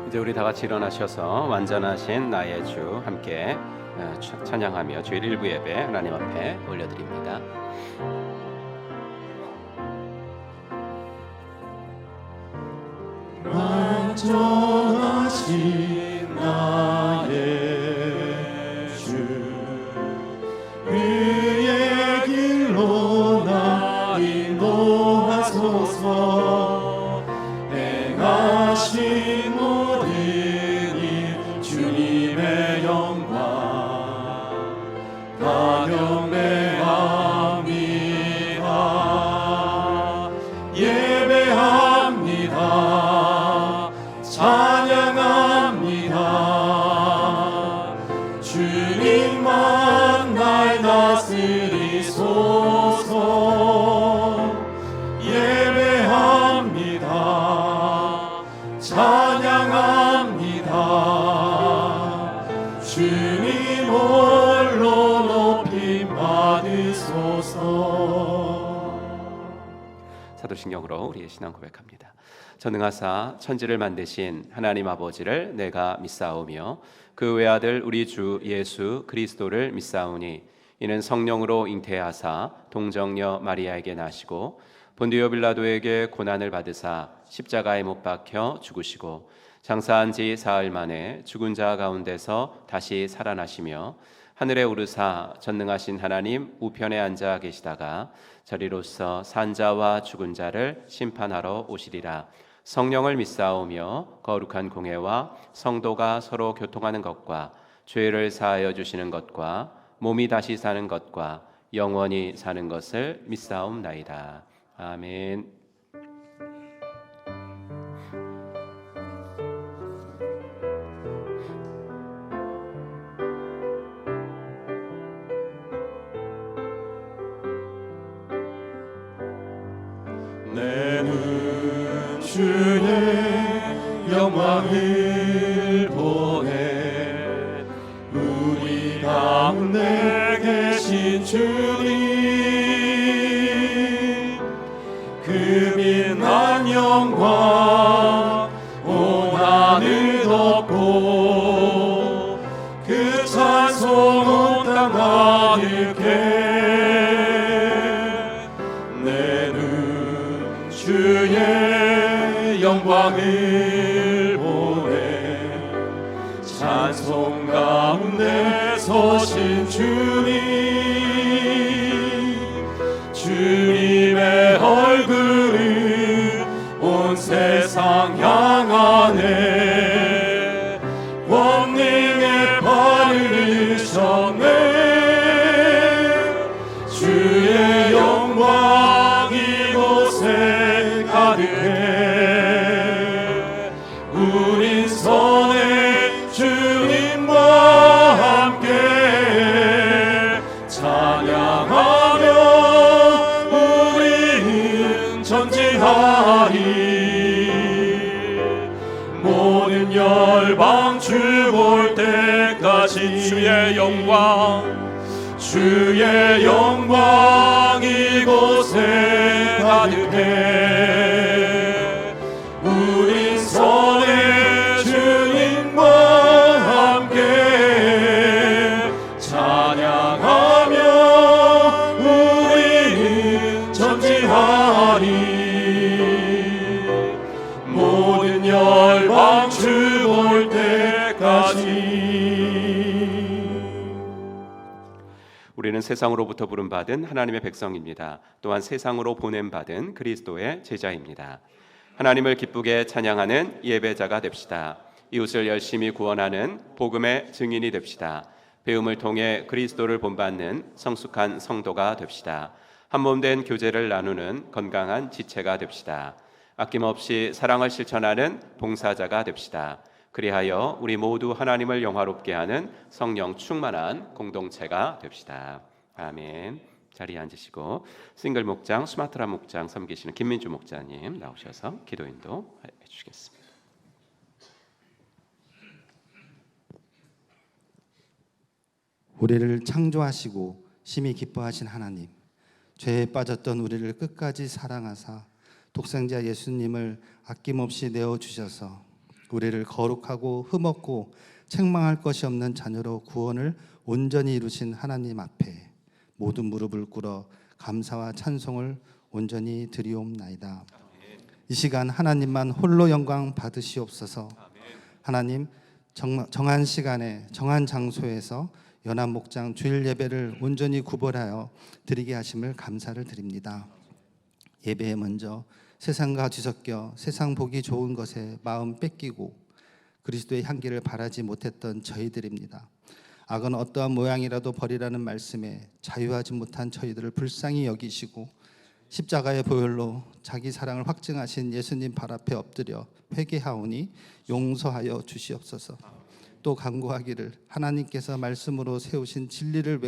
이제 우리 다 같이 일어나셔서 완전하신 나의 주 함께 찬양하며 주일 일부 예배 하나님 앞에 올려드립니다. 완전하신 나의 주 그의 길로 나 인도하소서. 행하신 모든 일 주님의 영광 다 경배합니다. 예배합니다. 찬양합니다. 주님만 날 다스리소서. 예배합니다. 찬양합니다. 주님 홀로 높임 받으소서. 사도신경으로 우리의 신앙 고백합니다. 전능하사 천지를 만드신 하나님 아버지를 내가 믿사오며 그 외아들 우리 주 예수 그리스도를 믿사오니 이는 성령으로 잉태하사 동정녀 마리아에게 나시고 본디오 빌라도에게 고난을 받으사 십자가에 못 박혀 죽으시고 장사한 지 사흘 만에 죽은 자 가운데서 다시 살아나시며 하늘에 오르사 전능하신 하나님 우편에 앉아 계시다가 저리로서 산자와 죽은 자를 심판하러 오시리라. 성령을 믿사오며 거룩한 공회와 성도가 서로 교통하는 것과 죄를 사하여 주시는 것과 몸이 다시 사는 것과 영원히 사는 것을 믿사옵나이다. 아멘. 내 눈 주의 영광을 보네. 우리 가운데 계신 주님 그 빛난 영광 온 하늘 덮고 그 찬송 온 땅 가득해. 주의 영광을 보내. 찬송 가운데 서신 주님 주님의 얼굴을 온 세상 향하네. 권능의 발을 드셨네. 주의 영광 이곳에 가득해. 우린 선의 주님과 함께 찬양하며 우린 전진하리. 모든 열방 주 볼 때까지 주의 영광 이곳에 가득해. 우린 선의 주님과 함께 찬양하며 우린 전진하리. 모든 열방 주 볼 때까지. 우리는 세상으로부터 부름받은 하나님의 백성입니다. 또한 세상으로 보냄받은 그리스도의 제자입니다. 하나님을 기쁘게 찬양하는 예배자가 됩시다. 이웃을 열심히 구원하는 복음의 증인이 됩시다. 배움을 통해 그리스도를 본받는 성숙한 성도가 됩시다. 한몸된 교제를 나누는 건강한 지체가 됩시다. 아낌없이 사랑을 실천하는 봉사자가 됩시다. 그리하여 우리 모두 하나님을 영화롭게 하는 성령 충만한 공동체가 됩시다. 아멘. 자리에 앉으시고 싱글 목장, 수마트라 목장 섬기시는 김민주 목자님 나오셔서 기도 인도해 주시겠습니다. 우리를 창조하시고 심히 기뻐하신 하나님, 죄에 빠졌던 우리를 끝까지 사랑하사 독생자 예수님을 아낌없이 내어주셔서 우리를 거룩하고 흠없고 책망할 것이 없는 자녀로 구원을 온전히 이루신 하나님 앞에 모든 무릎을 꿇어 감사와 찬송을 온전히 드리옵나이다. 이 시간 하나님만 홀로 영광 받으시옵소서. 하나님, 정한 시간에 정한 장소에서 연합 목장 주일 예배를 온전히 구별하여 드리게 하심을 감사를 드립니다. 예배에 먼저 세상과 뒤섞여 세상 보기 좋은 것에 마음 뺏기고 그리스도의 향기를 바라지 못했던 저희들입니다. 악은 어떠한 모양이라도 버리라는 말씀에 자유하지 못한 저희들을 불쌍히 여기시고 십자가의 보혈로 자기 사랑을 확증하신 예수님 발 앞에 엎드려 회개하오니 용서하여 주시옵소서. 또 간구하기를 하나님께서 말씀으로 세우신 진리를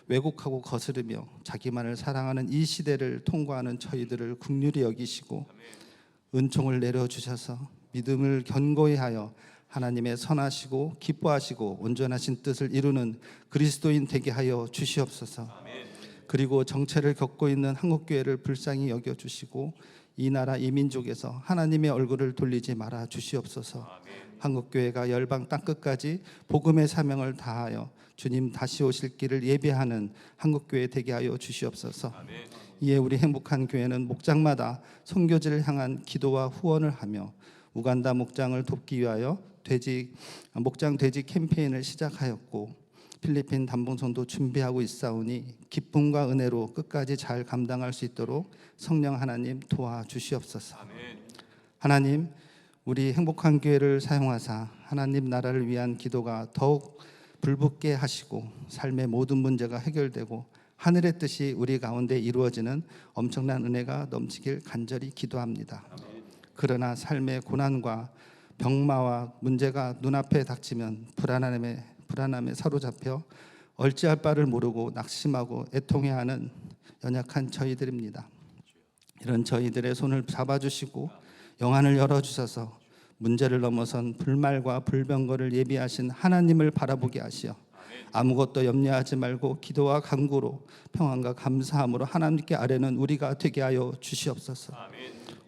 왜곡하고 거스르며 자기만을 사랑하는 이 시대를 통과하는 저희들을 긍휼히 여기시고 은총을 내려주셔서 믿음을 견고히 하여 하나님의 선하시고 기뻐하시고 온전하신 뜻을 이루는 그리스도인 되게 하여 주시옵소서. 그리고 정체를 겪고 있는 한국교회를 불쌍히 여겨주시고 이 나라 이 민족에서 하나님의 얼굴을 돌리지 말아 주시옵소서. 한국교회가 열방 땅끝까지 복음의 사명을 다하여 주님 다시 오실 길을 예비하는 한국교회 되게 하여 주시옵소서. 이에 우리 행복한 교회는 목장마다 선교지를 향한 기도와 후원을 하며 우간다 목장을 돕기 위하여 목장 돼지 캠페인을 시작하였고 필리핀 단봉선도 준비하고 있사오니 기쁨과 은혜로 끝까지 잘 감당할 수 있도록 성령 하나님 도와주시옵소서. 하나님, 우리 행복한 교회를 사용하사 하나님 나라를 위한 기도가 더욱 불붙게 하시고 삶의 모든 문제가 해결되고 하늘의 뜻이 우리 가운데 이루어지는 엄청난 은혜가 넘치길 간절히 기도합니다. 그러나 삶의 고난과 병마와 문제가 눈앞에 닥치면 불안함에 사로잡혀 얼찌할 바를 모르고 낙심하고 애통해하는 연약한 저희들입니다. 이런 저희들의 손을 잡아주시고 영안을 열어주셔서 문제를 넘어선 불말과 불병거를 예비하신 하나님을 바라보게 하시어 아무것도 염려하지 말고 기도와 간구로 평안과 감사함으로 하나님께 아뢰는 우리가 되게 하여 주시옵소서.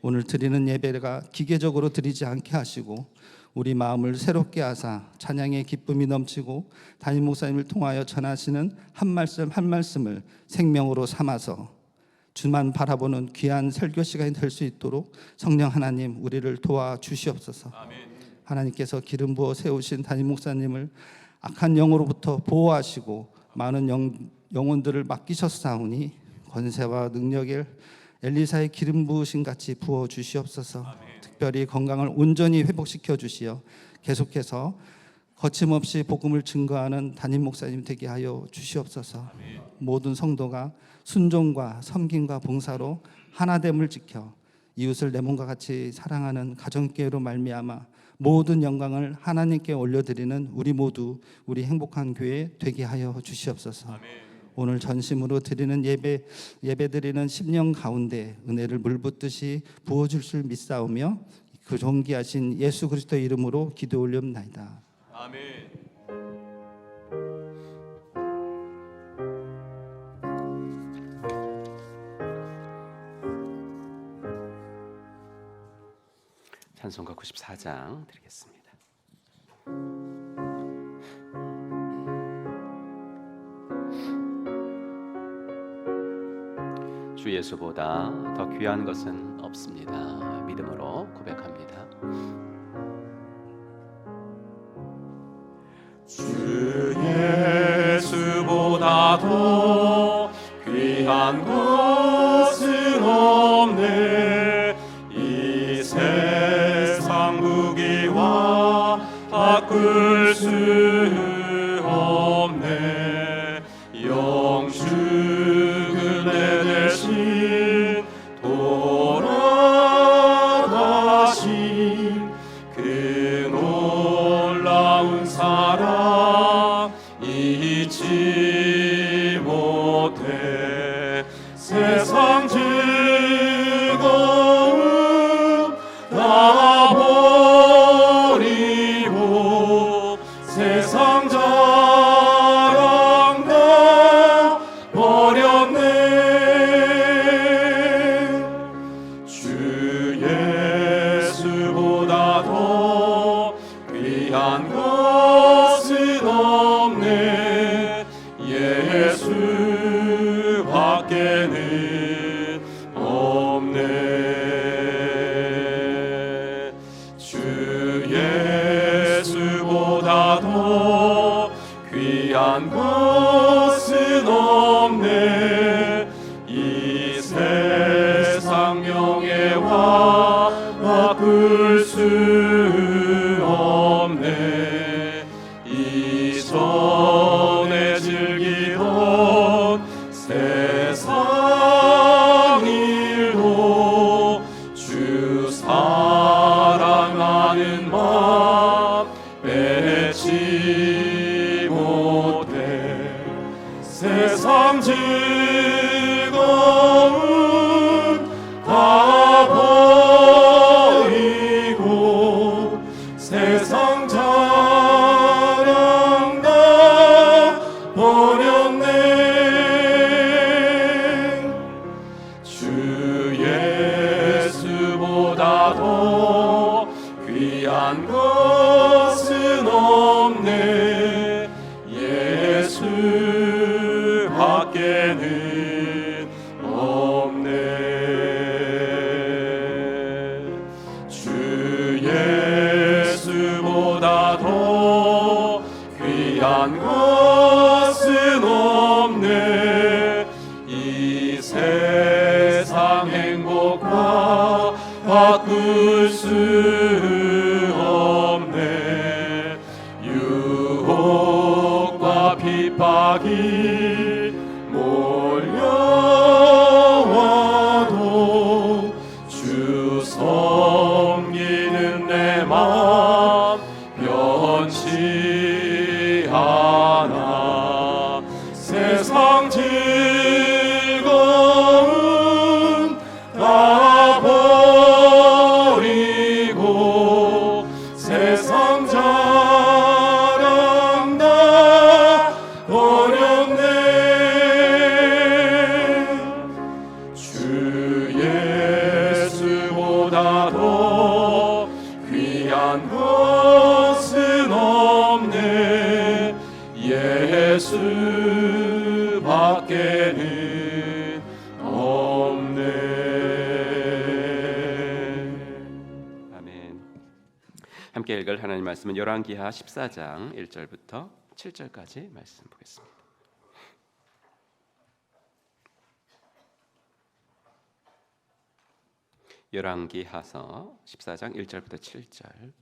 오늘 드리는 예배가 기계적으로 드리지 않게 하시고 우리 마음을 새롭게 하사 찬양의 기쁨이 넘치고 담임 목사님을 통하여 전하시는 한 말씀 한 말씀을 생명으로 삼아서 주만 바라보는 귀한 설교 시간이 될 수 있도록 성령 하나님 우리를 도와주시옵소서. 하나님께서 기름 부어 세우신 담임 목사님을 악한 영으로부터 보호하시고 많은 영혼들을 맡기셨사오니 권세와 능력을 엘리사의 기름 부으신 같이 부어 주시옵소서. 특별히 건강을 온전히 회복시켜 주시어 계속해서 거침없이 복음을 증거하는 담임 목사님 되게 하여 주시옵소서. 모든 성도가 순종과 섬김과 봉사로 하나됨을 지켜 이웃을 내 몸과 같이 사랑하는 가정교회로 말미암아 모든 영광을 하나님께 올려드리는 우리 모두 우리 행복한 교회 되게 하여 주시옵소서. 오늘 전심으로 드리는 예배 드리는 10년 가운데 은혜를 물붓듯이 부어줄 줄 믿사오며 그 존귀하신 예수 그리스도 이름으로 기도 올리옵나이다. 아멘. 찬송가 94장 드리겠습니다. 주 예수보다 더 귀한 것은 없습니다. 믿음으로 고백합니다. 주 예수보다 더 귀한 것은 없네. 이 세상 무기와 바꿀 수 없네. 영축은 내 대신 돌아가신 그 놀라운 사랑 잊지 못해. 세상 즐거움 다 버리고 세상 영광과 바꿀 수 없네. 이전에 즐기던 세상 일도 주 사랑하는 마음 빼지 못해. 세상 즐거움 다 버리고 세상 자랑 다 버렸네. 주 예수보다 더 귀한 것은 없네. 예수 밖에는 없네. 주 예수보다 더 귀한 것은 없네. 이 세상 행복과 바꿀 수 없네. 유혹과 핍박이 몰려와도 주 섬기는 내 맘 변치 않아. 세상 즐거움 다 버리고 세상 자랑 다 버렸네. 주 예수보다 더 귀한 것은 없네. 예수 밖에는 없네. 아멘. 함께 읽을 하나님 말씀은 열왕기하 14장 1절부터 7절까지 말씀 보겠습니다. 열왕기하서 14장 1절부터 7절.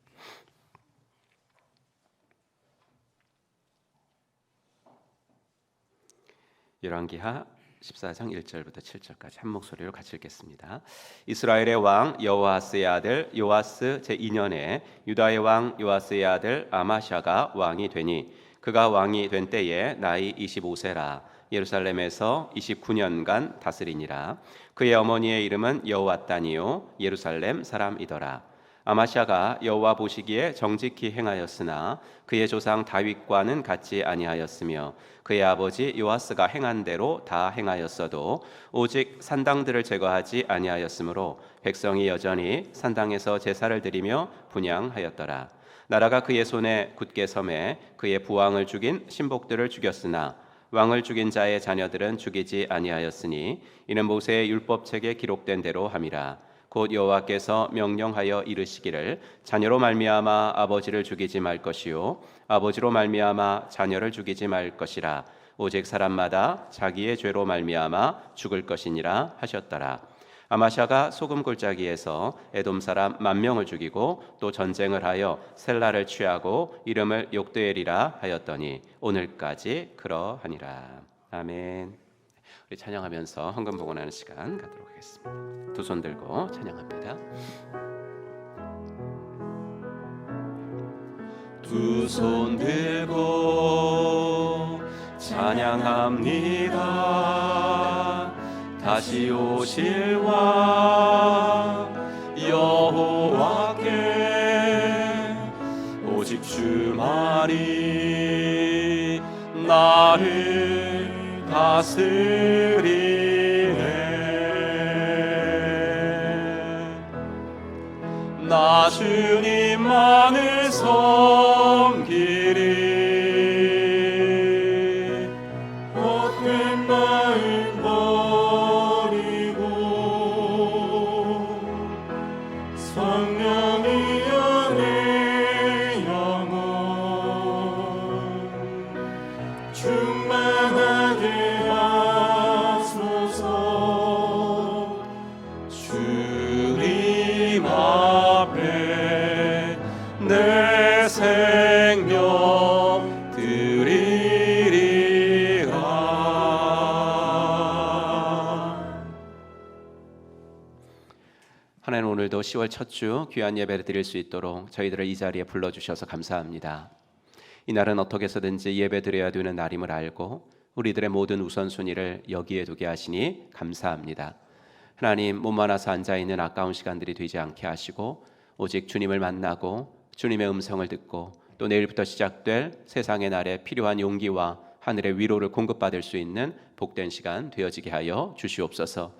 열왕기하 14장 1절부터 7절까지 한 목소리로 같이 읽겠습니다. 이스라엘의 왕 여호아스의 아들 요아스 제2년에 유다의 왕 요아스의 아들 아마샤가 왕이 되니 그가 왕이 된 때에 나이 25세라. 예루살렘에서 29년간 다스리니라. 그의 어머니의 이름은 여호와따니요 예루살렘 사람이더라. 아마샤가 여호와 보시기에 정직히 행하였으나 그의 조상 다윗과는 같지 아니하였으며 그의 아버지 요아스가 행한 대로 다 행하였어도 오직 산당들을 제거하지 아니하였으므로 백성이 여전히 산당에서 제사를 드리며 분향하였더라. 나라가 그의 손에 굳게 섬에 그의 부왕을 죽인 신복들을 죽였으나 왕을 죽인 자의 자녀들은 죽이지 아니하였으니 이는 모세의 율법책에 기록된 대로 함이라. 곧 여호와께서 명령하여 이르시기를 자녀로 말미암아 아버지를 죽이지 말 것이요 아버지로 말미암아 자녀를 죽이지 말 것이라. 오직 사람마다 자기의 죄로 말미암아 죽을 것이니라 하셨더라. 아마샤가 소금 골짜기에서 에돔 사람 10,000명을 죽이고 또 전쟁을 하여 셀라를 취하고 이름을 욕드엘이라 하였더니 오늘까지 그러하니라. 아멘. 우리 찬양하면서 헌금 봉헌하는 시간 갖도록 하겠습니다. 두 손 들고 찬양합니다. 두 손 들고 찬양합니다. 다시 오실 왕 여호와께 오직 주만이 나를 다스리네. 나 주님만을 섬기리. 헛된 마음 버리고 성령이여 내 영혼 충만하게 하소서. 주님 앞에 내 생명 드리리라. 하나님, 오늘도 10월 첫 주 귀한 예배를 드릴 수 있도록 저희들을 이 자리에 불러주셔서 감사합니다. 이 날은 어떻게 해서든지 예배 드려야 되는 날임을 알고 우리들의 모든 우선순위를 여기에 두게 하시니 감사합니다. 하나님, 몸 많아서 앉아있는 아까운 시간들이 되지 않게 하시고 오직 주님을 만나고 주님의 음성을 듣고 또 내일부터 시작될 세상의 날에 필요한 용기와 하늘의 위로를 공급받을 수 있는 복된 시간 되어지게 하여 주시옵소서.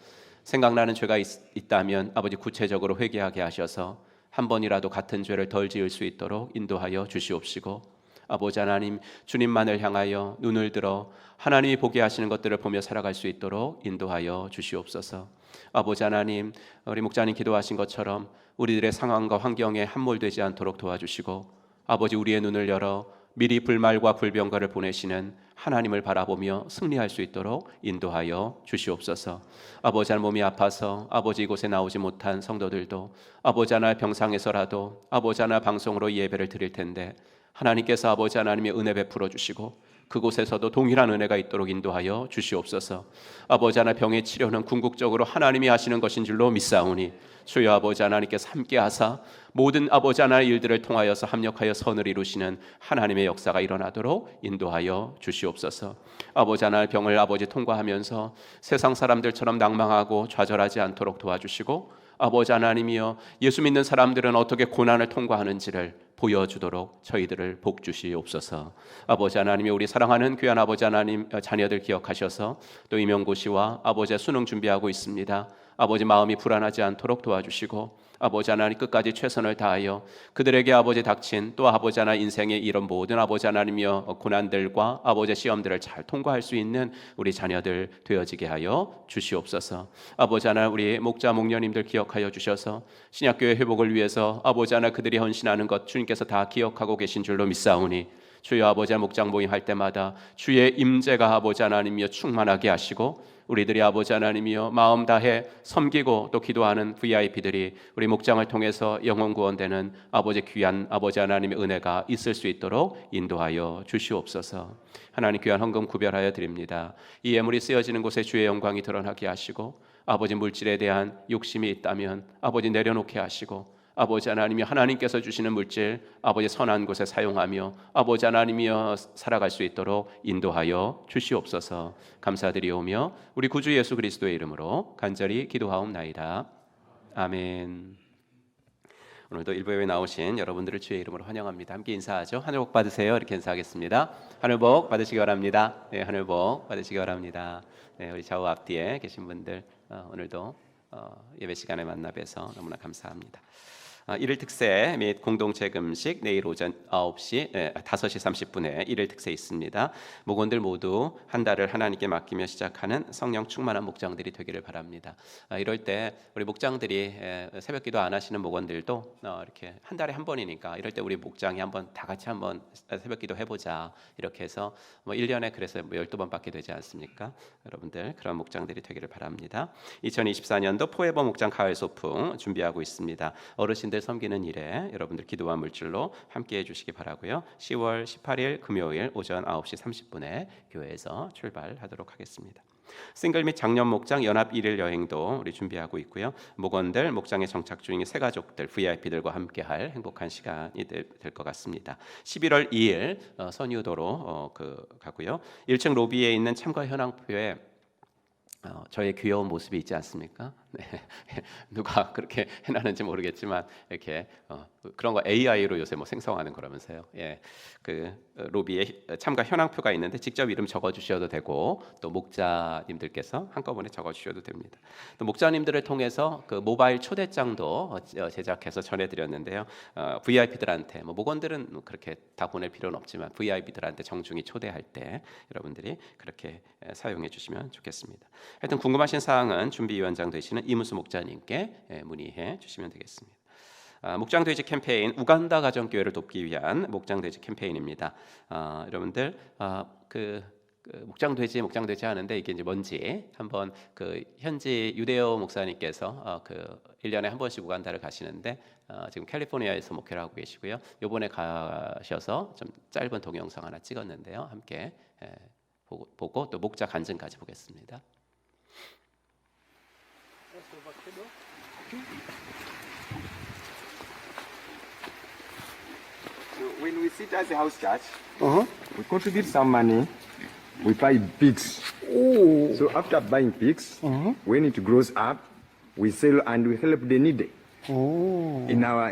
생각나는 죄가 있다면 아버지 구체적으로 회개하게 하셔서 한 번이라도 같은 죄를 덜 지을 수 있도록 인도하여 주시옵시고, 아버지 하나님, 주님만을 향하여 눈을 들어 하나님이 보게 하시는 것들을 보며 살아갈 수 있도록 인도하여 주시옵소서. 아버지 하나님, 우리 목자님 기도하신 것처럼 우리들의 상황과 환경에 함몰되지 않도록 도와주시고, 아버지 우리의 눈을 열어 미리 불말과 불병거를 보내시는 하나님을 바라보며 승리할 수 있도록 인도하여 주시옵소서. 아버지 하나님, 몸이 아파서 아버지 이곳에 나오지 못한 성도들도 아버지 하나님 병상에서라도 아버지 하나님 방송으로 예배를 드릴 텐데 하나님께서 아버지 하나님의 은혜 베풀어 주시고 그곳에서도 동일한 은혜가 있도록 인도하여 주시옵소서. 아버지 하나님, 병의 치료는 궁극적으로 하나님이 하시는 것인 줄로 믿사오니 주여 아버지 하나님께서 함께 하사 모든 아버지 하나님의 일들을 통하여서 합력하여 선을 이루시는 하나님의 역사가 일어나도록 인도하여 주시옵소서. 아버지 하나님, 병을 아버지 통과하면서 세상 사람들처럼 낭망하고 좌절하지 않도록 도와주시고, 아버지 하나님이여 예수 믿는 사람들은 어떻게 고난을 통과하는지를 보여주도록 저희들을 복 주시옵소서. 아버지 하나님이 우리 사랑하는 귀한 아버지 하나님 자녀들 기억하셔서 또 임용고시와 아버지의 수능 준비하고 있습니다. 아버지 마음이 불안하지 않도록 도와주시고, 아버지 하나님 끝까지 최선을 다하여 그들에게 아버지 닥친 또 아버지 하나님 인생의 이런 모든 아버지 하나님이여 고난들과 아버지의 시험들을 잘 통과할 수 있는 우리 자녀들 되어지게 하여 주시옵소서. 아버지 하나님, 우리 목자 목녀님들 기억하여 주셔서 신약교회 회복을 위해서 아버지 하나님 그들이 헌신하는 것 주님께서 다 기억하고 계신 줄로 믿사오니 주여 아버지 하나님 목장 모임할 때마다 주의 임재가 아버지 하나님이여 충만하게 하시고 우리들이 아버지 하나님이여 마음 다해 섬기고 또 기도하는 VIP들이 우리 목장을 통해서 영혼 구원되는 아버지 귀한 아버지 하나님의 은혜가 있을 수 있도록 인도하여 주시옵소서. 하나님, 귀한 헌금 구별하여 드립니다. 이 예물이 쓰여지는 곳에 주의 영광이 드러나게 하시고 아버지 물질에 대한 욕심이 있다면 아버지 내려놓게 하시고 아버지 하나님이 하나님께서 주시는 물질 아버지 선한 곳에 사용하며 아버지 하나님이여 살아갈 수 있도록 인도하여 주시옵소서. 감사드리오며 우리 구주 예수 그리스도의 이름으로 간절히 기도하옵나이다. 아멘. 오늘도 일부에 나오신 여러분들을 주의 이름으로 환영합니다. 함께 인사하죠. 하늘 복 받으세요. 이렇게 인사하겠습니다. 하늘 복 받으시기 바랍니다. 네, 하늘 복 받으시기 바랍니다. 네, 우리 좌우 앞뒤에 계신 분들 오늘도 예배 시간에 만나 뵈서 너무나 감사합니다. 일일 특세 및 공동체 금식 내일 오전 5시 5시 30분에 일일 특세 있습니다. 목원들 모두 한 달을 하나님께 맡기며 시작하는 성령 충만한 목장들이 되기를 바랍니다. 이럴 때 우리 목장들이 새벽기도 안 하시는 목원들도 이렇게 한 달에 한 번이니까 이럴 때 우리 목장이 한번 다 같이 한번 새벽기도 해보자 이렇게 해서 1년에 그래서 12번밖에 되지 않습니까? 여러분들 그런 목장들이 되기를 바랍니다. 2024년도 포에버 목장 가을 소풍 준비하고 있습니다. 어르신들 섬기는 일에 여러분들 기도와 물질로 함께해 주시기 바라고요. 10월 18일 금요일 오전 9시 30분에 교회에서 출발하도록 하겠습니다. 싱글 및 장년 목장 연합 1일 여행도 우리 준비하고 있고요. 목원들 목장에 정착 중인 새 가족들 VIP들과 함께할 행복한 시간이 될 것 같습니다. 11월 2일 선유도로 가고요. 1층 로비에 있는 참가 현황표에 저의 귀여운 모습이 있지 않습니까? 네. 누가 그렇게 해놨는지 모르겠지만 이렇게 그런 거 AI로 요새 뭐 생성하는 거라면서요. 예, 그 로비에 참가 현황표가 있는데 직접 이름 적어주셔도 되고 또 목자님들께서 한꺼번에 적어주셔도 됩니다. 또 목자님들을 통해서 그 모바일 초대장도 제작해서 전해드렸는데요. VIP들한테 뭐 목원들은 그렇게 다 보낼 필요는 없지만 VIP들한테 정중히 초대할 때 여러분들이 그렇게 사용해 주시면 좋겠습니다. 하여튼 궁금하신 사항은 준비위원장 되시는 이문수 목자님께 문의해 주시면 되겠습니다. 목장돼지 캠페인 우간다 가정교회를 돕기 위한 목장돼지 캠페인입니다. 여러분들 목장되지 하는데 이게 이제 뭔지 한번 그 현지 유대어 목사님께서 그 1년에 한 번씩 우간다를 가시는데 지금 캘리포니아에서 목회를 하고 계시고요. 요번에 가셔서 좀 짧은 동영상 하나 찍었는데요. 함께 보고 또 목자 간증까지 보겠습니다. So when we sit as a house church, we contribute some money. We buy pigs. 오. So after buying pigs, when it grows up, we sell and we help the needy 오. in our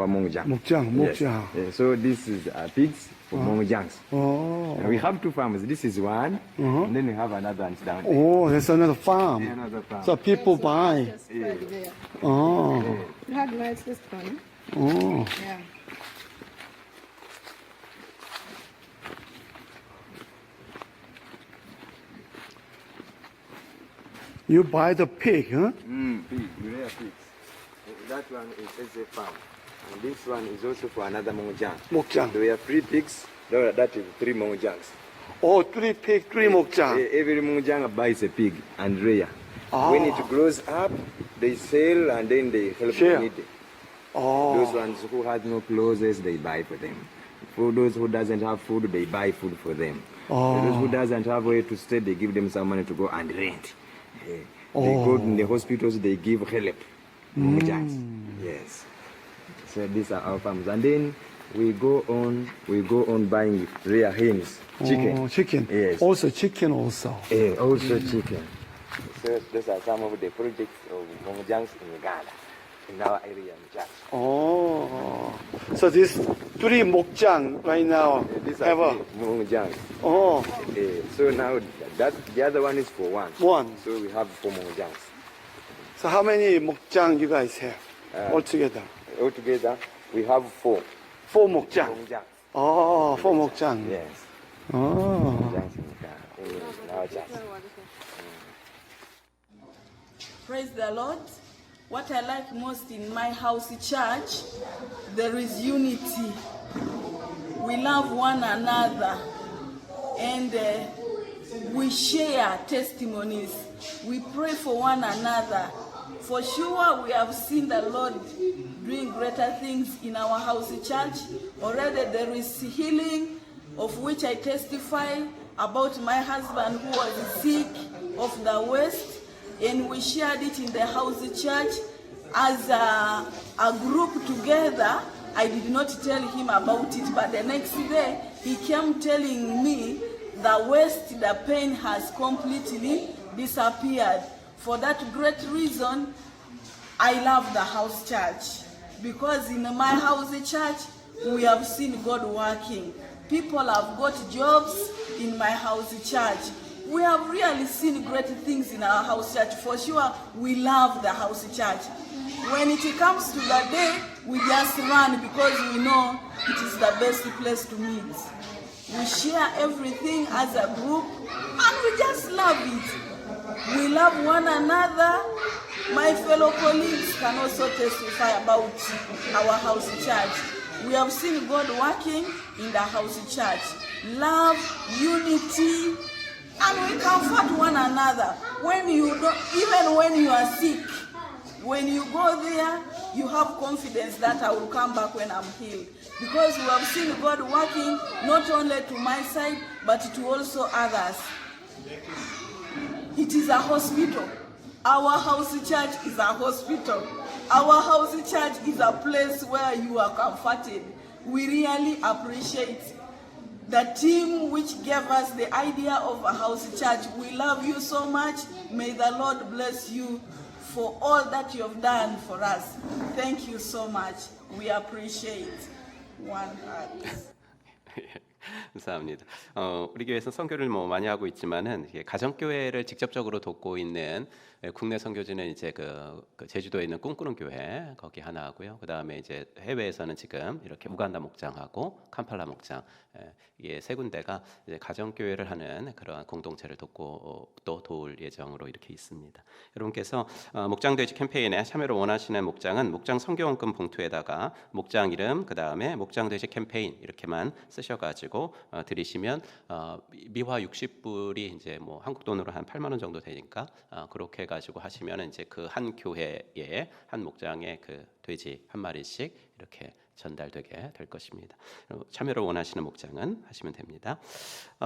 Mongjang. 목장. Yes. So this is pigs for Mongjangs. 어. We have two farms. This is one, and then we have another one down there. 오, that's another farm. Another farm. So people buy. Just right there. 어. You had nice this one. 어. Yeah. You buy the pig, huh? Pig, we rear pigs. That one is a farm, and this one is also for another Mongjang. 목장. So we have 3 pigs. That is 3 Mongjangs. 오, 3 pig, 3 목장. Every Mongjang buys a pig and rear. Ah. When it grows up, they sell and then they help Share. the needy. 어. Those ones who have no clothes, they buy for them. For those who doesn't have food, they buy food for them. For those who doesn't have where to stay, they give them some money to go and rent. They go in the hospitals, they give help. Mongjangs. Yes. So these are our farms, and then we go on buying rear hens, chicken. 어, chicken. Yes. Also chicken also. Also chicken. So those are some of the projects of Mongjangs in Uganda, in our area in Jax. 어. So this 3 목장 right now These have are a, Mongjangs. 어, So now the other one is for one. one. So we have 4 Mongjangs. So how many 목장 you guys have altogether? Altogether, we have 4 4 목장. Mongjangs. 어, 4 목장. Yes, 어. Mongjangs in our Jax. Praise the Lord. What I like most in my house church, there is unity. We love one another and we share testimonies. We pray for one another. For sure, we have seen the Lord doing greater things in our house church. Already there is healing, of which I testify about my husband who was sick of the waist, and we shared it in the house church as a group together. I did not tell him about it, but the next day he came telling me the waist, the pain has completely disappeared. For that great reason, I love the house church, because in my house church we have seen God working. People have got jobs in my house church. We have really seen great things in our house church. For sure, we love the house church. When it comes to the day, we just run because we know it is the best place to meet. We share everything as a group and we just love it. We love one another. My fellow colleagues can also testify about our house church. We have seen God working in the house church. Love, unity, and we comfort one another. When you don't, even when you are sick, when you go there, you have confidence that I will come back when I'm healed. Because we have seen God working not only to my side, but to also others. It is a hospital. Our house church is a hospital. Our house church is a place where you are comforted. We really appreciate the team which gave us the idea of a house church. We love you so much. May the Lord bless you for all that you have done for us. Thank you so much. We appreciate. One heart. 감사합니다. 우리 교회에서 선교를 많이 하고 있지만은 가정 교회를 직접적으로 돕고 있는 국내 선교지는 이제 그 제주도에 있는 꿈꾸는 교회 거기 하나 하고요. 그 다음에 이제 해외에서는 지금 이렇게 우간다 목장하고 캄팔라 목장 이게 세 군데가 이제 가정 교회를 하는 그러한 공동체를 돕고 또 도울 예정으로 이렇게 있습니다. 여러분께서 목장돼지 캠페인에 참여를 원하시는 목장은 목장 선교원금 봉투에다가 목장 이름 그 다음에 목장돼지 캠페인 이렇게만 쓰셔가지고 가지고 드리시면 미화 60불이 이제 뭐 한국 돈으로 한 8만 원 정도 되니까 그렇게 해 가지고 하시면 이제 그 한 교회에 한 목장에 그 돼지 한 마리씩 이렇게 전달되게 될 것입니다. 참여를 원하시는 목장은 하시면 됩니다.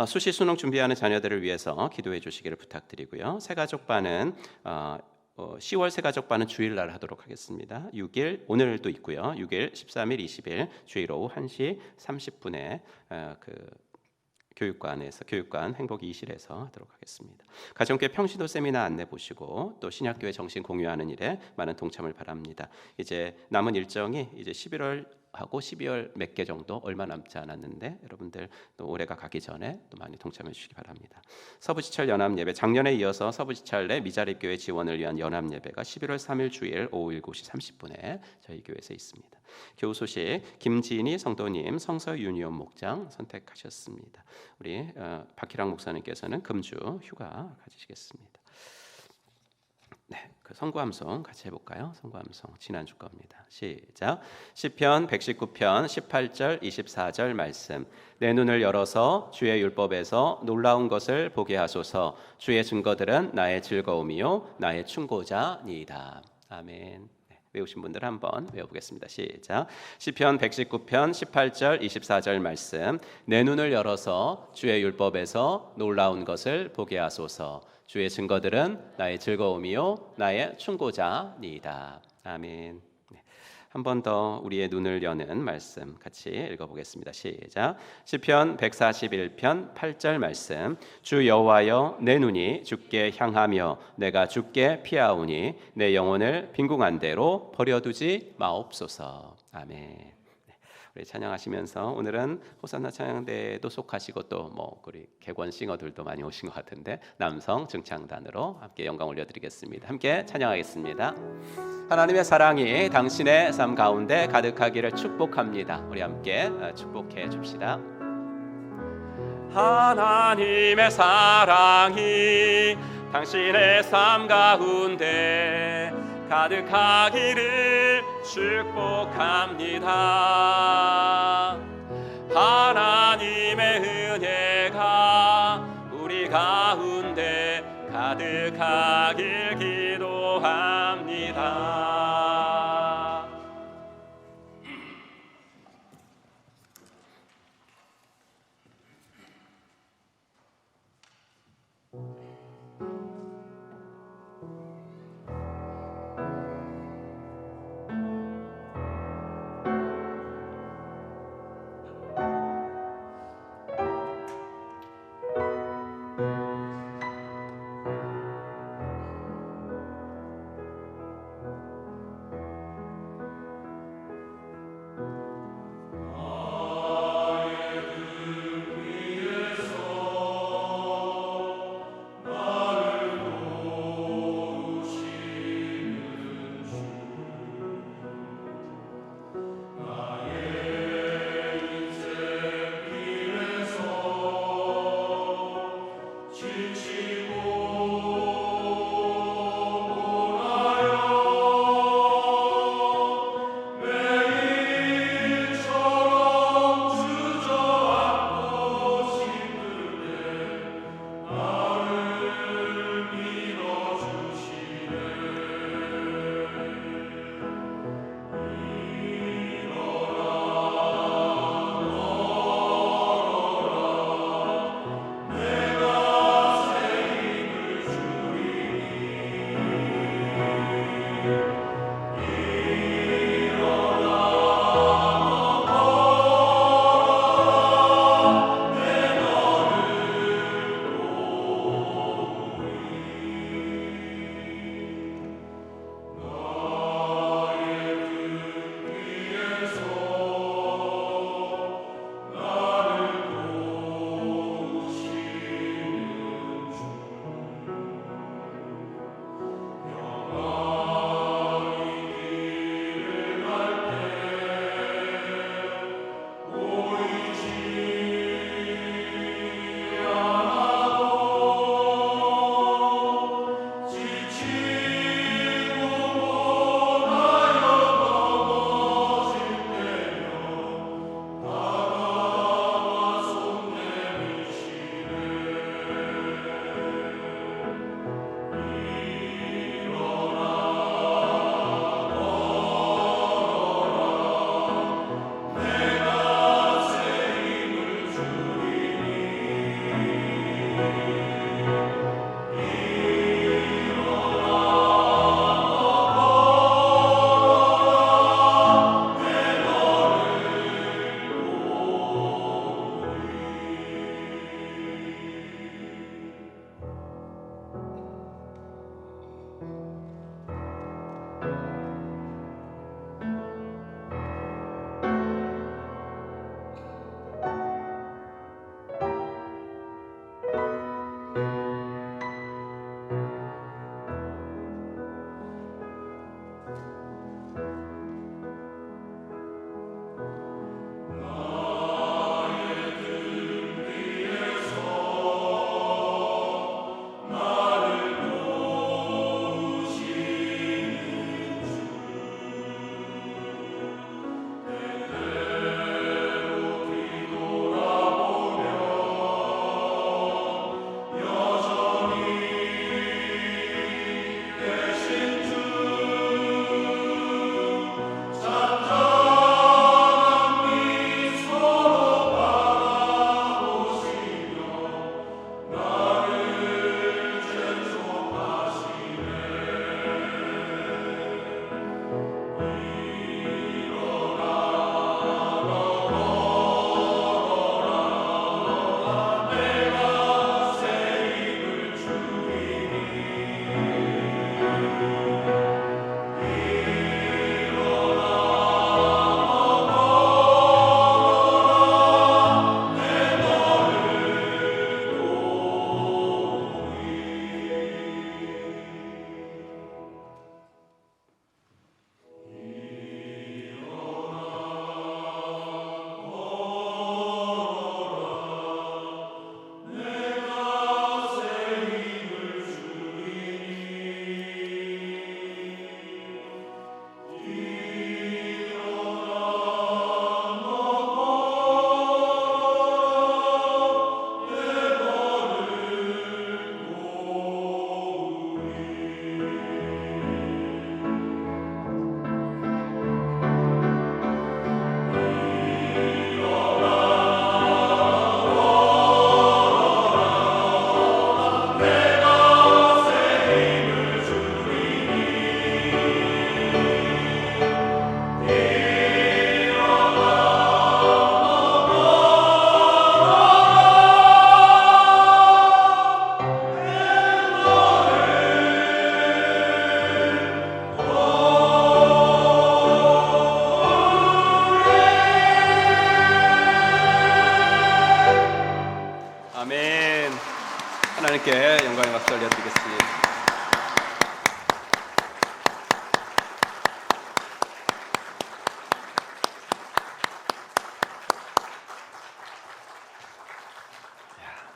수시 수능 준비하는 자녀들을 위해서 기도해 주시기를 부탁드리고요. 새가족반은 10월 새가족반은 주일날 하도록 하겠습니다. 6일 오늘도 있고요. 6일, 13일, 20일 주일 오후 1시 30분에 그 교육관 행복2실에서 하도록 하겠습니다. 가정교회 평신도 세미나 안내 보시고 또 신약교회 정신 공유하는 일에 많은 동참을 바랍니다. 이제 남은 일정이 이제 11월 하고 12월 몇 개 정도 얼마 남지 않았는데 여러분들 또 올해가 가기 전에 또 많이 동참해 주시기 바랍니다. 서부지철 연합예배 작년에 이어서 서부지철 내 미자립교회 지원을 위한 연합예배가 11월 3일 주일 오후 7시 30분에 저희 교회에서 있습니다. 교우 소식 김진희 성도님 성서윤희원 목장 선택하셨습니다. 우리 박희랑 목사님께서는 금주 휴가 가지시겠습니다. 네, 그 선구함송 같이 해볼까요? 선구함송 지난주 겁니다. 시작. 시편 119편 18절 24절 말씀. 내 눈을 열어서 주의 율법에서 놀라운 것을 보게 하소서. 주의 증거들은 나의 즐거움이요 나의 충고자니이다. 아멘. 외우신 분들 한번 외워보겠습니다. 시작. 시편 119편 18절 24절 말씀. 내 눈을 열어서 주의 율법에서 놀라운 것을 보게 하소서. 주의 증거들은 나의 즐거움이요 나의 충고자니이다. 아멘. 한 번 더 우리의 눈을 여는 말씀 같이 읽어보겠습니다. 시작. 시편 141편 8절 말씀. 주 여호와여 내 눈이 주께 향하며 내가 주께 피하오니 내 영혼을 빈궁한 대로 버려두지 마옵소서. 아멘. 우리 찬양하시면서 오늘은 호산나 찬양대에도 속하시고 또 뭐 우리 객원 싱어들도 많이 오신 것 같은데 남성 증창단으로 함께 영광 올려드리겠습니다. 함께 찬양하겠습니다. 하나님의 사랑이 당신의 삶 가운데 가득하기를 축복합니다. 우리 함께 축복해 줍시다. 하나님의 사랑이 당신의 삶 가운데 가득하기를 축복합니다. 하나님의 은혜가 우리 가운데 가득하길 기도합니다.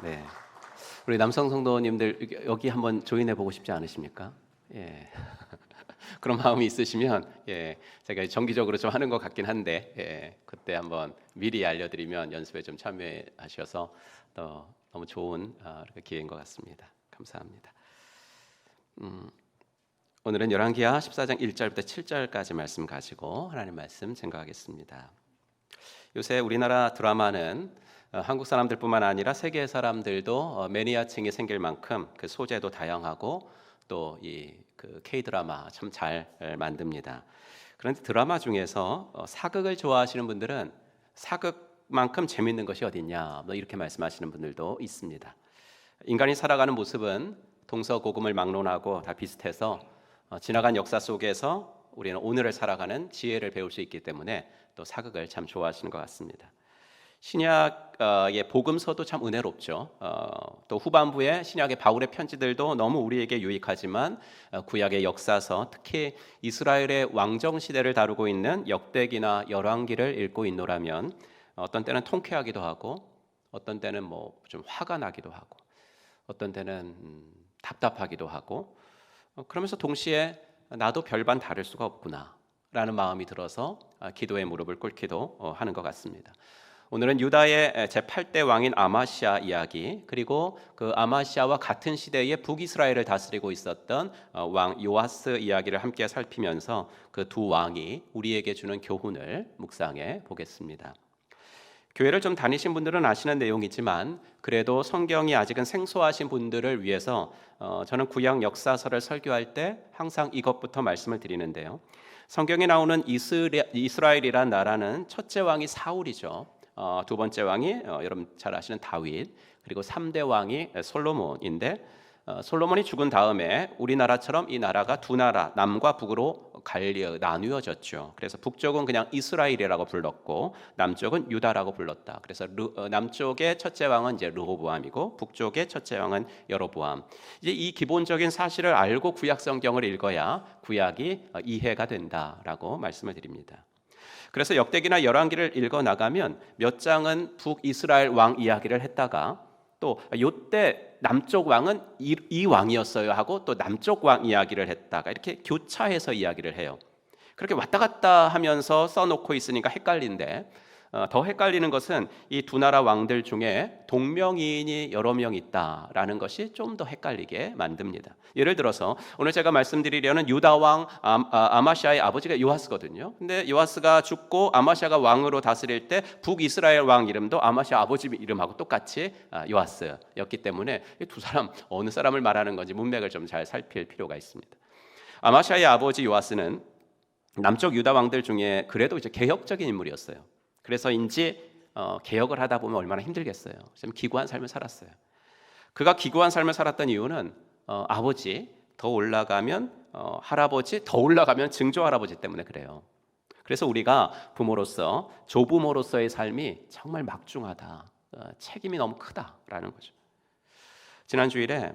네. 우리 남성 성도님들 여기 한번 조인해 보고 싶지 않으십니까? 예. 그런 마음이 있으시면 제가 정기적으로 좀 하는 것 같긴 한데 그때 한번 미리 알려드리면 연습에 좀 참여하셔서 또 너무 좋은 기회인 것 같습니다. 감사합니다. 오늘은 열왕기하 14장 1절부터 7절까지 말씀 가지고 하나님 말씀 생각하겠습니다. 요새 우리나라 드라마는 한국 사람들뿐만 아니라 세계 사람들도 매니아층이 생길 만큼 그 소재도 다양하고 또 이 K 드라마 참 잘 만듭니다. 그런데 드라마 중에서 사극을 좋아하시는 분들은 사극만큼 재밌는 것이 어딨냐 이렇게 말씀하시는 분들도 있습니다. 인간이 살아가는 모습은 동서고금을 막론하고 다 비슷해서 지나간 역사 속에서 우리는 오늘을 살아가는 지혜를 배울 수 있기 때문에 또 사극을 참 좋아하시는 것 같습니다. 신약의 복음서도 참 은혜롭죠. 또 후반부에 신약의 바울의 편지들도 너무 우리에게 유익하지만 구약의 역사서, 특히 이스라엘의 왕정 시대를 다루고 있는 역대기나 열왕기를 읽고 있노라면 어떤 때는 통쾌하기도 하고 어떤 때는 뭐 좀 화가 나기도 하고 어떤 때는 답답하기도 하고 그러면서 동시에 나도 별반 다를 수가 없구나 라는 마음이 들어서 기도의 무릎을 꿇기도 하는 것 같습니다. 오늘은 유다의 제8대 왕인 아마시아 이야기, 그리고 그 아마시아와 같은 시대에 북이스라엘을 다스리고 있었던 왕 요아스 이야기를 함께 살피면서 그 두 왕이 우리에게 주는 교훈을 묵상해 보겠습니다. 교회를 좀 다니신 분들은 아시는 내용이지만 그래도 성경이 아직은 생소하신 분들을 위해서 저는 구약 역사서를 설교할 때 항상 이것부터 말씀을 드리는데요. 성경에 나오는 이스라엘이란 나라는 첫째 왕이 사울이죠. 두 번째 왕이 여러분 잘 아시는 다윗, 그리고 3대 왕이 솔로몬인데 솔로몬이 죽은 다음에 우리나라처럼 이 나라가 두 나라 남과 북으로 나뉘어졌죠. 그래서 북쪽은 그냥 이스라엘이라고 불렀고 남쪽은 유다라고 불렀다. 그래서 남쪽의 첫째 왕은 이제 르호보암이고 북쪽의 첫째 왕은 여로보암. 이제 이 기본적인 사실을 알고 구약 성경을 읽어야 구약이 이해가 된다라고 말씀을 드립니다. 그래서 역대기나 열왕기를 읽어 나가면 몇 장은 북이스라엘 왕 이야기를 했다가 또 요때 남쪽 왕은 이 왕이었어요 하고 또 남쪽 왕 이야기를 했다가 이렇게 교차해서 이야기를 해요. 그렇게 왔다 갔다 하면서 써놓고 있으니까 헷갈린데 더 헷갈리는 것은 이 두 나라 왕들 중에 동명이인이 여러 명 있다라는 것이 좀 더 헷갈리게 만듭니다. 예를 들어서 오늘 제가 말씀드리려는 유다 왕 아마시아의 아버지가 요아스거든요. 근데 요아스가 죽고 아마시아가 왕으로 다스릴 때 북이스라엘 왕 이름도 아마시아 아버지 이름하고 똑같이 요아스였기 때문에 이 두 사람 어느 사람을 말하는 건지 문맥을 좀 잘 살필 필요가 있습니다. 아마시아의 아버지 요아스는 남쪽 유다 왕들 중에 그래도 이제 개혁적인 인물이었어요. 그래서인지 개혁을 하다 보면 얼마나 힘들겠어요. 좀 기구한 삶을 살았어요. 그가 기구한 삶을 살았던 이유는 아버지 더 올라가면 할아버지 더 올라가면 증조할아버지 때문에 그래요. 그래서 우리가 부모로서 조부모로서의 삶이 정말 막중하다, 책임이 너무 크다라는 거죠. 지난 주일에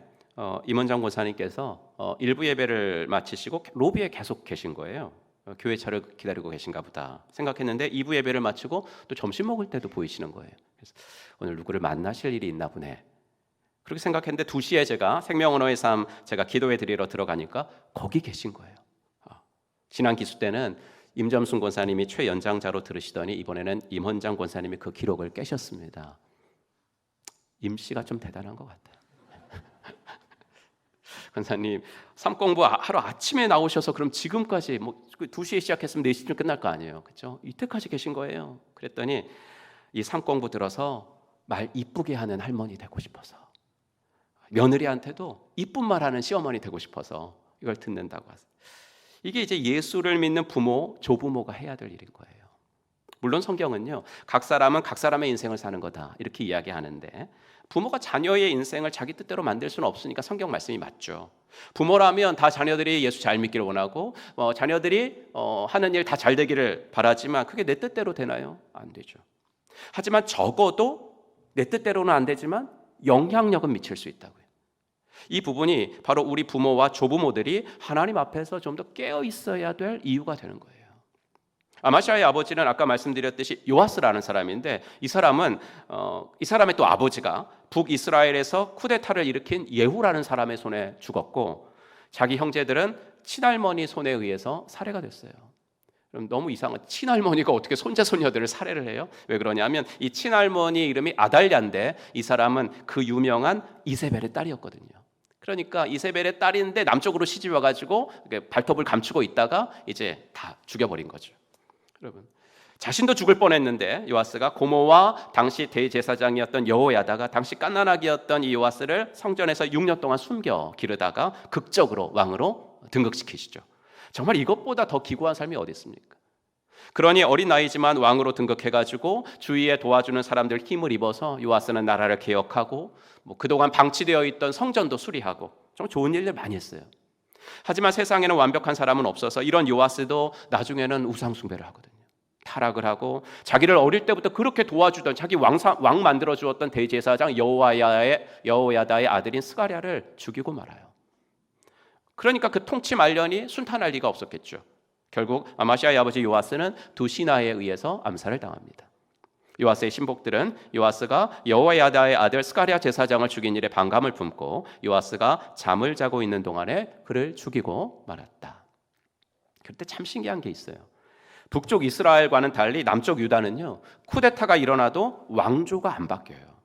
임원장 권사님께서 일부 예배를 마치시고 로비에 계속 계신 거예요. 교회 차를 기다리고 계신가 보다 생각했는데 2부 예배를 마치고 또 점심 먹을 때도 보이시는 거예요. 그래서 오늘 누구를 만나실 일이 있나 보네 그렇게 생각했는데 2시에 제가 생명언어의 삶 제가 기도회 드리러 들어가니까 거기 계신 거예요. 지난 기수 때는 임점순 권사님이 최연장자로 들으시더니 이번에는 임원장 권사님이 그 기록을 깨셨습니다. 임씨가 좀 대단한 것 같아요. 권사님 삶 공부 하루 아침에 나오셔서 그럼 지금까지 뭐 2시에 시작했으면 4시쯤 끝날 거 아니에요, 그렇죠? 이때까지 계신 거예요. 그랬더니 이 삶 공부 들어서 말 이쁘게 하는 할머니 되고 싶어서 며느리한테도 이쁜 말하는 시어머니 되고 싶어서 이걸 듣는다고 하세요. 이게 이제 예수를 믿는 부모, 조부모가 해야 될 일인 거예요. 물론 성경은요, 각 사람은 각 사람의 인생을 사는 거다 이렇게 이야기하는데 부모가 자녀의 인생을 자기 뜻대로 만들 수는 없으니까 성경 말씀이 맞죠. 부모라면 다 자녀들이 예수 잘 믿기를 원하고 자녀들이 하는 일 다 잘 되기를 바라지만 그게 내 뜻대로 되나요? 안 되죠. 하지만 적어도 내 뜻대로는 안 되지만 영향력은 미칠 수 있다고요. 이 부분이 바로 우리 부모와 조부모들이 하나님 앞에서 좀 더 깨어 있어야 될 이유가 되는 거예요. 아마시아의 아버지는 아까 말씀드렸듯이 요아스라는 사람인데 이 사람은 이 사람의 또 아버지가 북이스라엘에서 쿠데타를 일으킨 예후라는 사람의 손에 죽었고 자기 형제들은 친할머니 손에 의해서 살해가 됐어요. 그럼 너무 이상한, 친할머니가 어떻게 손자손녀들을 살해를 해요? 왜 그러냐면 이 친할머니 이름이 아달랴인데 이 사람은 그 유명한 이세벨의 딸이었거든요. 그러니까 이세벨의 딸인데 남쪽으로 시집 와가지고 발톱을 감추고 있다가 이제 다 죽여버린 거죠. 여러분, 자신도 죽을 뻔했는데 요아스가 고모와 당시 대제사장이었던 여호야다가 당시 갓난아기였던 이 요아스를 성전에서 6년 동안 숨겨 기르다가 극적으로 왕으로 등극시키시죠. 정말 이것보다 더 기구한 삶이 어디 있습니까? 그러니 어린 나이지만 왕으로 등극해가지고 주위에 도와주는 사람들 힘을 입어서 요아스는 나라를 개혁하고 그동안 방치되어 있던 성전도 수리하고 좀 좋은 일들 많이 했어요. 하지만 세상에는 완벽한 사람은 없어서 이런 요아스도 나중에는 우상숭배를 하거든요. 타락을 하고 자기를 어릴 때부터 그렇게 도와주던 자기 왕 만들어 주었던 대제사장 여호야다의 아들인 스가랴를 죽이고 말아요. 그러니까 그 통치 말년이 순탄할 리가 없었겠죠. 결국 아마시아의 아버지 요아스는 두 신하에 의해서 암살을 당합니다. 요아스의 신복들은 요아스가 여호야다의 아들 스가랴 제사장을 죽인 일에 반감을 품고 요아스가 잠을 자고 있는 동안에 그를 죽이고 말았다. 그때 참 신기한 게 있어요. 북쪽 이스라엘과는 달리 남쪽 유다는요, 쿠데타가 일어나도 왕조가 안 바뀌어요.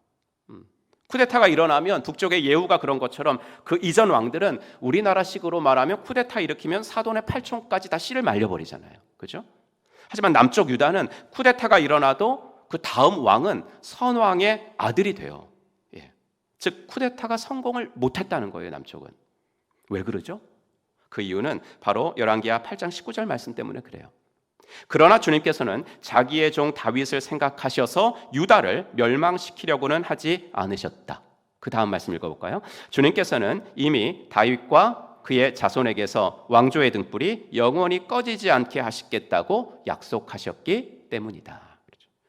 쿠데타가 일어나면 북쪽의 예후가 그런 것처럼 그 이전 왕들은 우리나라식으로 말하면 쿠데타 일으키면 사돈의 팔촌까지 다 씨를 말려버리잖아요. 그죠? 하지만 남쪽 유다는 쿠데타가 일어나도 그 다음 왕은 선왕의 아들이 돼요. 예. 즉 쿠데타가 성공을 못했다는 거예요. 남쪽은. 왜 그러죠? 그 이유는 바로 열왕기하 8장 19절 말씀 때문에 그래요. 그러나 주님께서는 자기의 종 다윗을 생각하셔서 유다를 멸망시키려고는 하지 않으셨다. 그 다음 말씀 읽어볼까요? 주님께서는 이미 다윗과 그의 자손에게서 왕조의 등불이 영원히 꺼지지 않게 하시겠다고 약속하셨기 때문이다.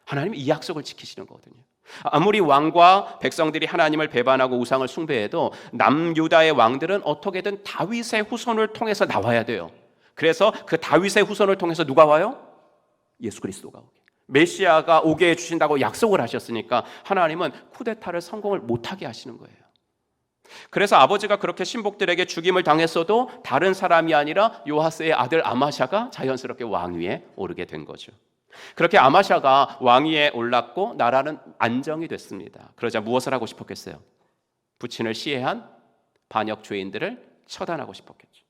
하나님이 이 약속을 지키시는 거거든요. 아무리 왕과 백성들이 하나님을 배반하고 우상을 숭배해도 남유다의 왕들은 어떻게든 다윗의 후손을 통해서 나와야 돼요. 그래서 그 다윗의 후손을 통해서 누가 와요? 예수 그리스도가 오게. 메시아가 오게 해주신다고 약속을 하셨으니까 하나님은 쿠데타를 성공을 못하게 하시는 거예요. 그래서 아버지가 그렇게 신복들에게 죽임을 당했어도 다른 사람이 아니라 요아스의 아들 아마샤가 자연스럽게 왕위에 오르게 된 거죠. 그렇게 아마샤가 왕위에 올랐고 나라는 안정이 됐습니다. 그러자 무엇을 하고 싶었겠어요? 부친을 시해한 반역 죄인들을 처단하고 싶었겠죠.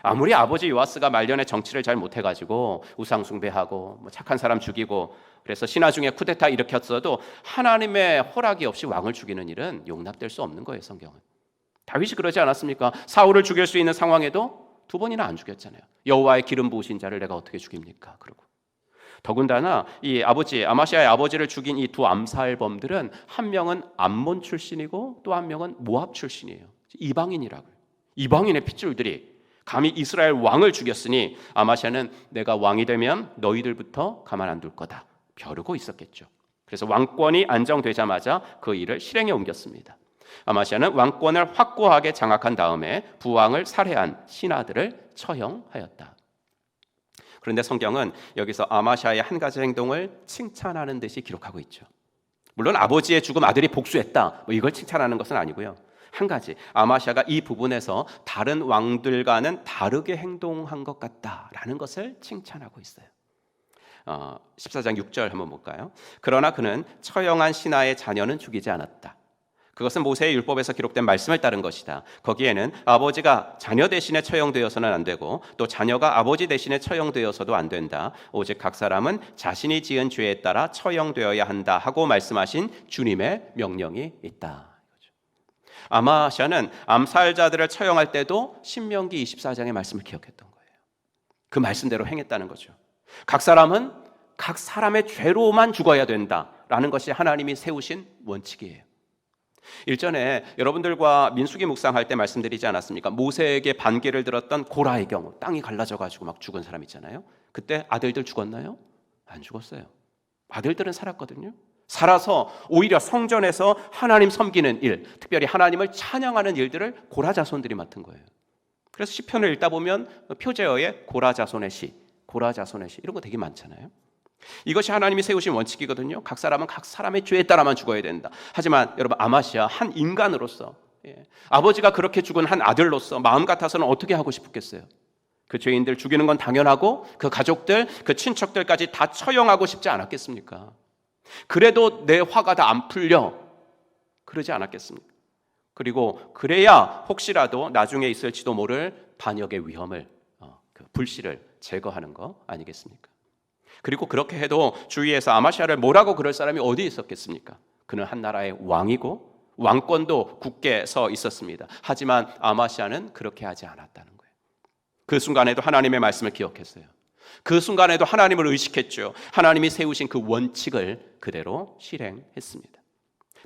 아무리 아버지 요아스가 말년에 정치를 잘 못해가지고 우상숭배하고 착한 사람 죽이고 그래서 신하 중에 쿠데타 일으켰어도 하나님의 허락이 없이 왕을 죽이는 일은 용납될 수 없는 거예요. 성경은. 다윗이 그러지 않았습니까? 사울을 죽일 수 있는 상황에도 2번이나 안 죽였잖아요. 여호와의 기름 부으신 자를 내가 어떻게 죽입니까? 그러고 더군다나 이 아버지 아마시아의 아버지를 죽인 이 두 암살범들은 한 명은 암몬 출신이고 또 한 명은 모압 출신이에요. 이방인이라고요. 이방인의 핏줄들이 감히 이스라엘 왕을 죽였으니 아마시아는 내가 왕이 되면 너희들부터 가만 안 둘 거다 벼르고 있었겠죠. 그래서 왕권이 안정되자마자 그 일을 실행에 옮겼습니다. 아마시아는 왕권을 확고하게 장악한 다음에 부왕을 살해한 신하들을 처형하였다. 그런데 성경은 여기서 아마시아의 한 가지 행동을 칭찬하는 듯이 기록하고 있죠. 물론 아버지의 죽음 아들이 복수했다 이걸 칭찬하는 것은 아니고요. 한 가지, 아마시아가 이 부분에서 다른 왕들과는 다르게 행동한 것 같다라는 것을 칭찬하고 있어요. 14장 6절 한번 볼까요? 그러나 그는 처형한 신하의 자녀는 죽이지 않았다. 그것은 모세의 율법에서 기록된 말씀을 따른 것이다. 거기에는 아버지가 자녀 대신에 처형되어서는 안 되고 또 자녀가 아버지 대신에 처형되어서도 안 된다. 오직 각 사람은 자신이 지은 죄에 따라 처형되어야 한다 하고 말씀하신 주님의 명령이 있다. 아마시아는 암살자들을 처형할 때도 신명기 24장의 말씀을 기억했던 거예요. 그 말씀대로 행했다는 거죠. 각 사람은 각 사람의 죄로만 죽어야 된다라는 것이 하나님이 세우신 원칙이에요. 일전에 여러분들과 민수기 묵상할 때 말씀드리지 않았습니까? 모세에게 반기를 들었던 고라의 경우 땅이 갈라져가지고 막 죽은 사람 있잖아요. 그때 아들들 죽었나요? 안 죽었어요. 아들들은 살았거든요. 살아서 오히려 성전에서 하나님 섬기는 일, 특별히 하나님을 찬양하는 일들을 고라 자손들이 맡은 거예요. 그래서 시편을 읽다 보면 표제어에 고라 자손의 시, 고라자손의 시, 이런 거 되게 많잖아요. 이것이 하나님이 세우신 원칙이거든요. 각 사람은 각 사람의 죄에 따라만 죽어야 된다. 하지만 여러분, 아마시아 한 인간으로서, 아버지가 그렇게 죽은 한 아들로서 마음 같아서는 어떻게 하고 싶었겠어요? 그 죄인들 죽이는 건 당연하고 그 가족들, 그 친척들까지 다 처형하고 싶지 않았겠습니까? 그래도 내 화가 다 안 풀려, 그러지 않았겠습니까? 그리고 그래야 혹시라도 나중에 있을지도 모를 반역의 위험을, 그 불씨를 제거하는 거 아니겠습니까? 그리고 그렇게 해도 주위에서 아마시아를 뭐라고 그럴 사람이 어디 있었겠습니까? 그는 한 나라의 왕이고 왕권도 굳게 서 있었습니다. 하지만 아마시아는 그렇게 하지 않았다는 거예요. 그 순간에도 하나님의 말씀을 기억했어요. 그 순간에도 하나님을 의식했죠. 하나님이 세우신 그 원칙을 그대로 실행했습니다.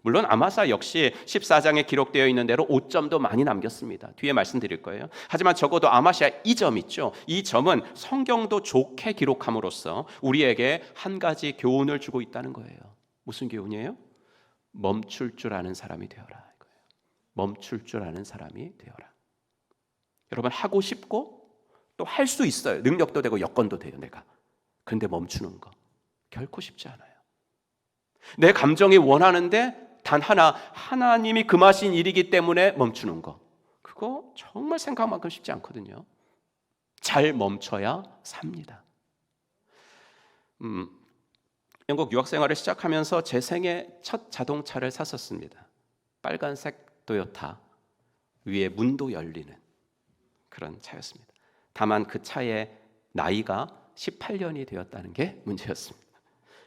물론 아마사 역시 14장에 기록되어 있는 대로 오점도 많이 남겼습니다. 뒤에 말씀드릴 거예요. 하지만 적어도 아마시아 이 점 있죠. 이 점은 성경도 좋게 기록함으로써 우리에게 한 가지 교훈을 주고 있다는 거예요. 무슨 교훈이에요? 멈출 줄 아는 사람이 되어라, 이거예요. 멈출 줄 아는 사람이 되어라. 여러분, 하고 싶고 또 할 수 있어요. 능력도 되고 여건도 돼요, 내가. 그런데 멈추는 거 결코 쉽지 않아요. 내 감정이 원하는데 단 하나, 하나님이 금하신 일이기 때문에 멈추는 거, 그거 정말 생각만큼 쉽지 않거든요. 잘 멈춰야 삽니다. 영국 유학생활을 시작하면서 제 생애 첫 자동차를 샀었습니다. 빨간색 토요타, 위에 문도 열리는 그런 차였습니다. 다만 그 차의 나이가 18년이 되었다는 게 문제였습니다.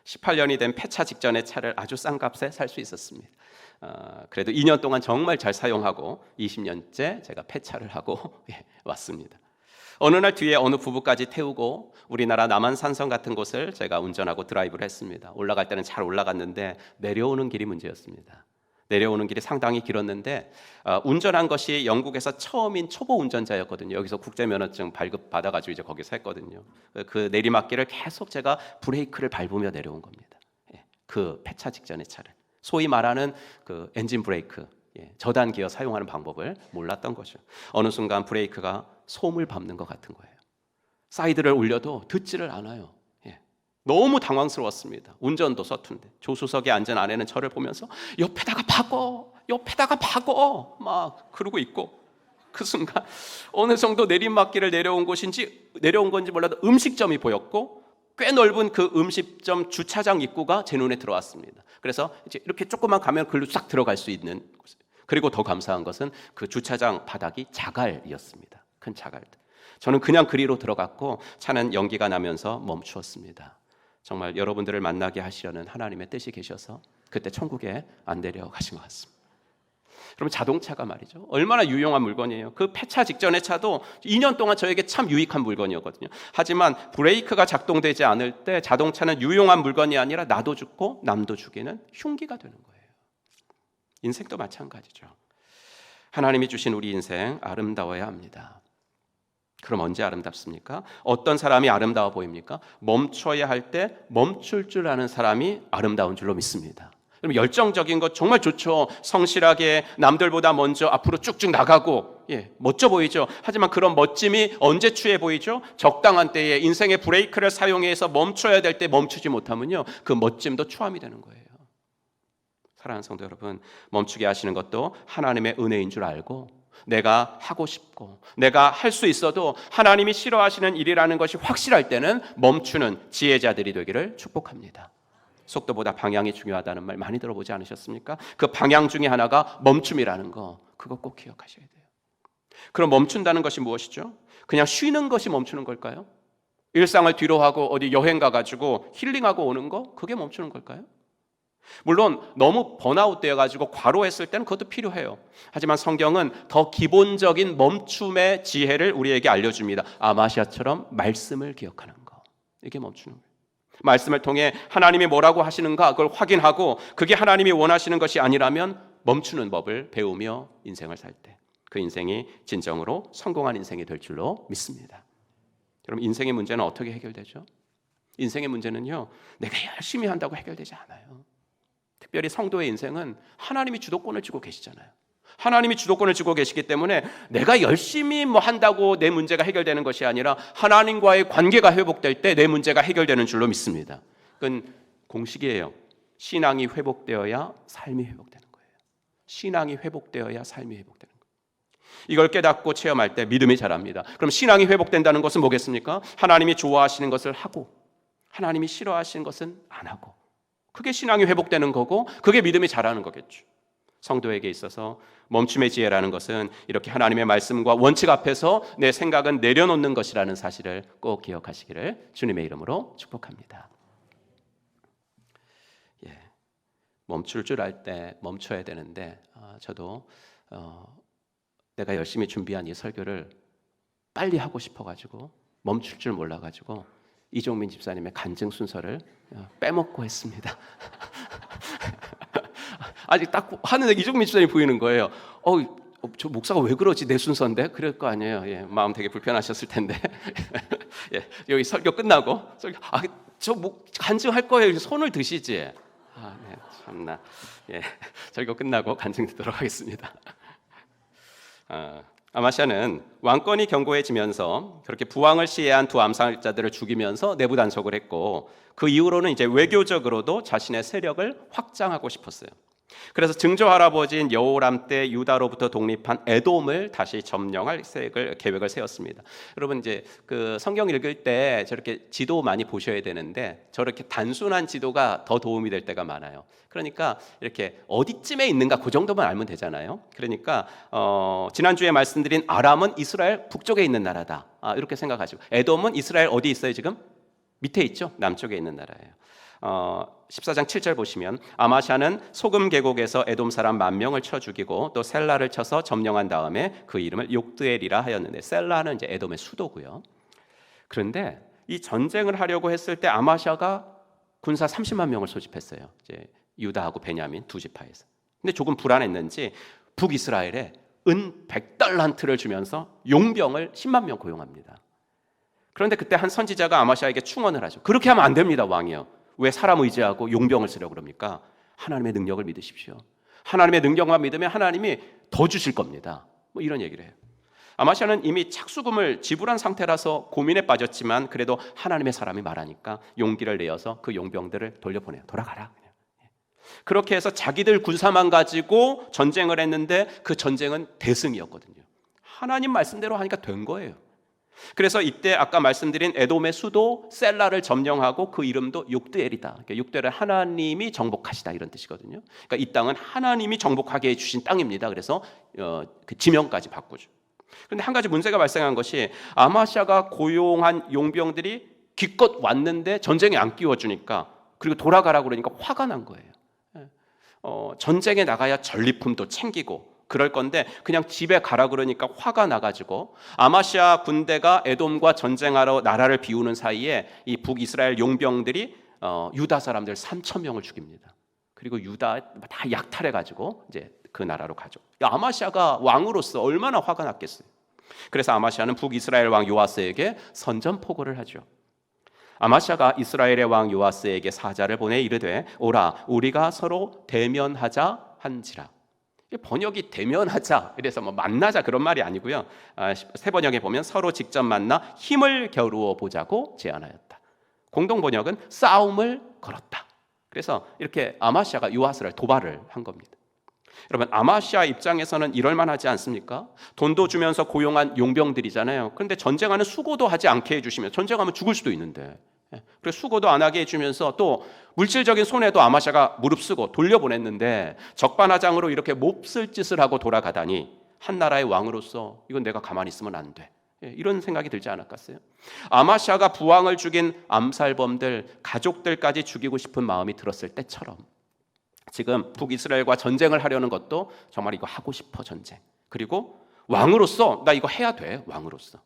18년이 된 폐차 직전의 차를 아주 싼 값에 살 수 있었습니다. 그래도 2년 동안 정말 잘 사용하고 20년째 제가 폐차를 하고 왔습니다. 어느 날 뒤에 어느 부부까지 태우고 우리나라 남한 산성 같은 곳을 제가 운전하고 드라이브를 했습니다. 올라갈 때는 잘 올라갔는데 내려오는 길이 문제였습니다. 내려오는 길이 상당히 길었는데 운전한 것이 영국에서 처음인 초보 운전자였거든요. 여기서 국제면허증 발급 받아가지고 이제 거기서 했거든요. 그 내리막길을 계속 제가 브레이크를 밟으며 내려온 겁니다. 그 폐차 직전의 차를, 소위 말하는 그 엔진 브레이크, 저단 기어 사용하는 방법을 몰랐던 거죠. 어느 순간 브레이크가 솜을 밟는 것 같은 거예요. 사이드를 올려도 듣지를 않아요. 너무 당황스러웠습니다. 운전도 서툰데 조수석에 앉은 아내는 저를 보면서 옆에다가 박어 막 그러고 있고, 그 순간 어느 정도 내리막길을 내려온 건지 몰라도 음식점이 보였고, 꽤 넓은 그 음식점 주차장 입구가 제 눈에 들어왔습니다. 그래서 이제 이렇게 조금만 가면 글로 싹 들어갈 수 있는 곳. 그리고 더 감사한 것은 그 주차장 바닥이 자갈이었습니다. 큰 자갈들. 저는 그냥 그리로 들어갔고 차는 연기가 나면서 멈추었습니다. 정말 여러분들을 만나게 하시려는 하나님의 뜻이 계셔서 그때 천국에 안 데려가신 것 같습니다. 그럼 자동차가 말이죠, 얼마나 유용한 물건이에요. 그 폐차 직전의 차도 2년 동안 저에게 참 유익한 물건이었거든요. 하지만 브레이크가 작동되지 않을 때 자동차는 유용한 물건이 아니라 나도 죽고 남도 죽이는 흉기가 되는 거예요. 인생도 마찬가지죠. 하나님이 주신 우리 인생 아름다워야 합니다. 그럼 언제 아름답습니까? 어떤 사람이 아름다워 보입니까? 멈춰야 할 때 멈출 줄 아는 사람이 아름다운 줄로 믿습니다. 그럼 열정적인 것 정말 좋죠. 성실하게 남들보다 먼저 앞으로 쭉쭉 나가고, 멋져 보이죠. 하지만 그런 멋짐이 언제 취해 보이죠? 적당한 때에 인생의 브레이크를 사용해서 멈춰야 될 때 멈추지 못하면요, 그 멋짐도 추함이 되는 거예요. 사랑하는 성도 여러분, 멈추게 하시는 것도 하나님의 은혜인 줄 알고, 내가 하고 싶고 내가 할 수 있어도 하나님이 싫어하시는 일이라는 것이 확실할 때는 멈추는 지혜자들이 되기를 축복합니다. 속도보다 방향이 중요하다는 말 많이 들어보지 않으셨습니까? 그 방향 중에 하나가 멈춤이라는 거, 그거 꼭 기억하셔야 돼요. 그럼 멈춘다는 것이 무엇이죠? 그냥 쉬는 것이 멈추는 걸까요? 일상을 뒤로하고 어디 여행 가가지고 힐링하고 오는 거, 그게 멈추는 걸까요? 물론 너무 번아웃 되어가지고 과로했을 때는 그것도 필요해요. 하지만 성경은 더 기본적인 멈춤의 지혜를 우리에게 알려줍니다. 아마시아처럼 말씀을 기억하는 거, 이게 멈추는 거예요. 말씀을 통해 하나님이 뭐라고 하시는가 그걸 확인하고, 그게 하나님이 원하시는 것이 아니라면 멈추는 법을 배우며 인생을 살 때 그 인생이 진정으로 성공한 인생이 될 줄로 믿습니다. 여러분, 인생의 문제는 어떻게 해결되죠? 인생의 문제는요, 내가 열심히 한다고 해결되지 않아요. 특별히 성도의 인생은 하나님이 주도권을 쥐고 계시잖아요. 하나님이 주도권을 쥐고 계시기 때문에 내가 열심히 뭐 한다고 내 문제가 해결되는 것이 아니라 하나님과의 관계가 회복될 때 내 문제가 해결되는 줄로 믿습니다. 그건 공식이에요. 신앙이 회복되어야 삶이 회복되는 거예요. 신앙이 회복되어야 삶이 회복되는 거예요. 이걸 깨닫고 체험할 때 믿음이 자랍니다. 그럼 신앙이 회복된다는 것은 뭐겠습니까? 하나님이 좋아하시는 것을 하고 하나님이 싫어하시는 것은 안 하고, 그게 신앙이 회복되는 거고 그게 믿음이 자라는 거겠죠. 성도에게 있어서 멈춤의 지혜라는 것은 이렇게 하나님의 말씀과 원칙 앞에서 내 생각은 내려놓는 것이라는 사실을 꼭 기억하시기를 주님의 이름으로 축복합니다. 멈출 줄 알 때 멈춰야 되는데 저도 내가 열심히 준비한 이 설교를 빨리 하고 싶어가지고 멈출 줄 몰라가지고 이종민 집사님의 간증 순서를 빼먹고 했습니다. 아직 딱 하는데 이종민 집사님이 보이는 거예요. 저 목사가 왜 그러지? 내 순서인데? 그럴 거 아니에요. 마음 되게 불편하셨을 텐데. 여기 설교 끝나고 저 간증할 거예요. 손을 드시지. 네, 참나. 설교 끝나고 간증 듣도록 하겠습니다. 아마샤는 왕권이 견고해지면서 그렇게 부왕을 시해한 두 암살자들을 죽이면서 내부 단속을 했고, 그 이후로는 이제 외교적으로도 자신의 세력을 확장하고 싶었어요. 그래서 증조 할아버지인 여호람 때 유다로부터 독립한 에돔을 다시 점령할 계획을 세웠습니다. 여러분 이제 그 성경 읽을 때 저렇게 지도 많이 보셔야 되는데 저렇게 단순한 지도가 더 도움이 될 때가 많아요. 그러니까 이렇게 어디쯤에 있는가 그 정도만 알면 되잖아요. 그러니까 지난주에 말씀드린 아람은 이스라엘 북쪽에 있는 나라다, 이렇게 생각하시고, 에돔은 이스라엘 어디 있어요? 지금 밑에 있죠. 남쪽에 있는 나라예요. 14장 7절 보시면 아마샤는 소금 계곡에서 에돔 사람 10,000명을 쳐 죽이고 또 셀라를 쳐서 점령한 다음에 그 이름을 욕드엘이라 하였는데, 셀라는 이제 에돔의 수도고요. 그런데 이 전쟁을 하려고 했을 때 아마샤가 군사 30만 명을 소집했어요. 이제 유다하고 베냐민 두 지파에서. 근데 조금 불안했는지 북이스라엘에 은 100달란트를 주면서 용병을 10만 명 고용합니다. 그런데 그때 한 선지자가 아마샤에게 충언을 하죠. 그렇게 하면 안 됩니다, 왕이요. 왜 사람 의지하고 용병을 쓰려고 그럽니까? 하나님의 능력을 믿으십시오. 하나님의 능력만 믿으면 하나님이 더 주실 겁니다. 뭐 이런 얘기를 해요. 아마샤는 이미 착수금을 지불한 상태라서 고민에 빠졌지만 그래도 하나님의 사람이 말하니까 용기를 내어서 그 용병들을 돌려보내요. 돌아가라. 그렇게 해서 자기들 군사만 가지고 전쟁을 했는데 그 전쟁은 대승이었거든요. 하나님 말씀대로 하니까 된 거예요. 그래서 이때 아까 말씀드린 에돔의 수도 셀라를 점령하고 그 이름도 욕드엘이다. 그러니까 욕드엘은 하나님이 정복하시다 이런 뜻이거든요. 그러니까 이 땅은 하나님이 정복하게 해주신 땅입니다. 그래서 그 지명까지 바꾸죠. 그런데 한 가지 문제가 발생한 것이 아마샤가 고용한 용병들이 기껏 왔는데 전쟁에 안 끼워주니까, 그리고 돌아가라고 그러니까 화가 난 거예요. 전쟁에 나가야 전리품도 챙기고 그럴 건데 그냥 집에 가라 그러니까 화가 나가지고 아마시아 군대가 에돔과 전쟁하러 나라를 비우는 사이에 이 북이스라엘 용병들이 유다 사람들 3,000명을 죽입니다. 그리고 유다 다 약탈해가지고 이제 그 나라로 가죠. 아마시아가 왕으로서 얼마나 화가 났겠어요. 그래서 아마시아는 북이스라엘 왕 요아스에게 선전포고를 하죠. 아마시아가 이스라엘의 왕 요아스에게 사자를 보내 이르되 오라 우리가 서로 대면하자 한지라. 번역이 대면하자, 이래서 뭐 만나자 그런 말이 아니고요. 새 번역에 보면 서로 직접 만나 힘을 겨루어 보자고 제안하였다. 공동 번역은 싸움을 걸었다. 그래서 이렇게 아마시아가 요아스를 도발을 한 겁니다. 여러분 아마시아 입장에서는 이럴만하지 않습니까? 돈도 주면서 고용한 용병들이잖아요. 그런데 전쟁하는 수고도 하지 않게 해주시면, 전쟁하면 죽을 수도 있는데 그래서 수고도 안 하게 해주면서 또 물질적인 손해도 아마샤가 무릅쓰고 돌려보냈는데 적반하장으로 이렇게 몹쓸 짓을 하고 돌아가다니 한 나라의 왕으로서 이건 내가 가만히 있으면 안 돼, 이런 생각이 들지 않았겠어요? 아마샤가 부왕을 죽인 암살범들 가족들까지 죽이고 싶은 마음이 들었을 때처럼 지금 북이스라엘과 전쟁을 하려는 것도 정말 이거 하고 싶어, 전쟁. 그리고 왕으로서 나 이거 해야 돼, 왕으로서.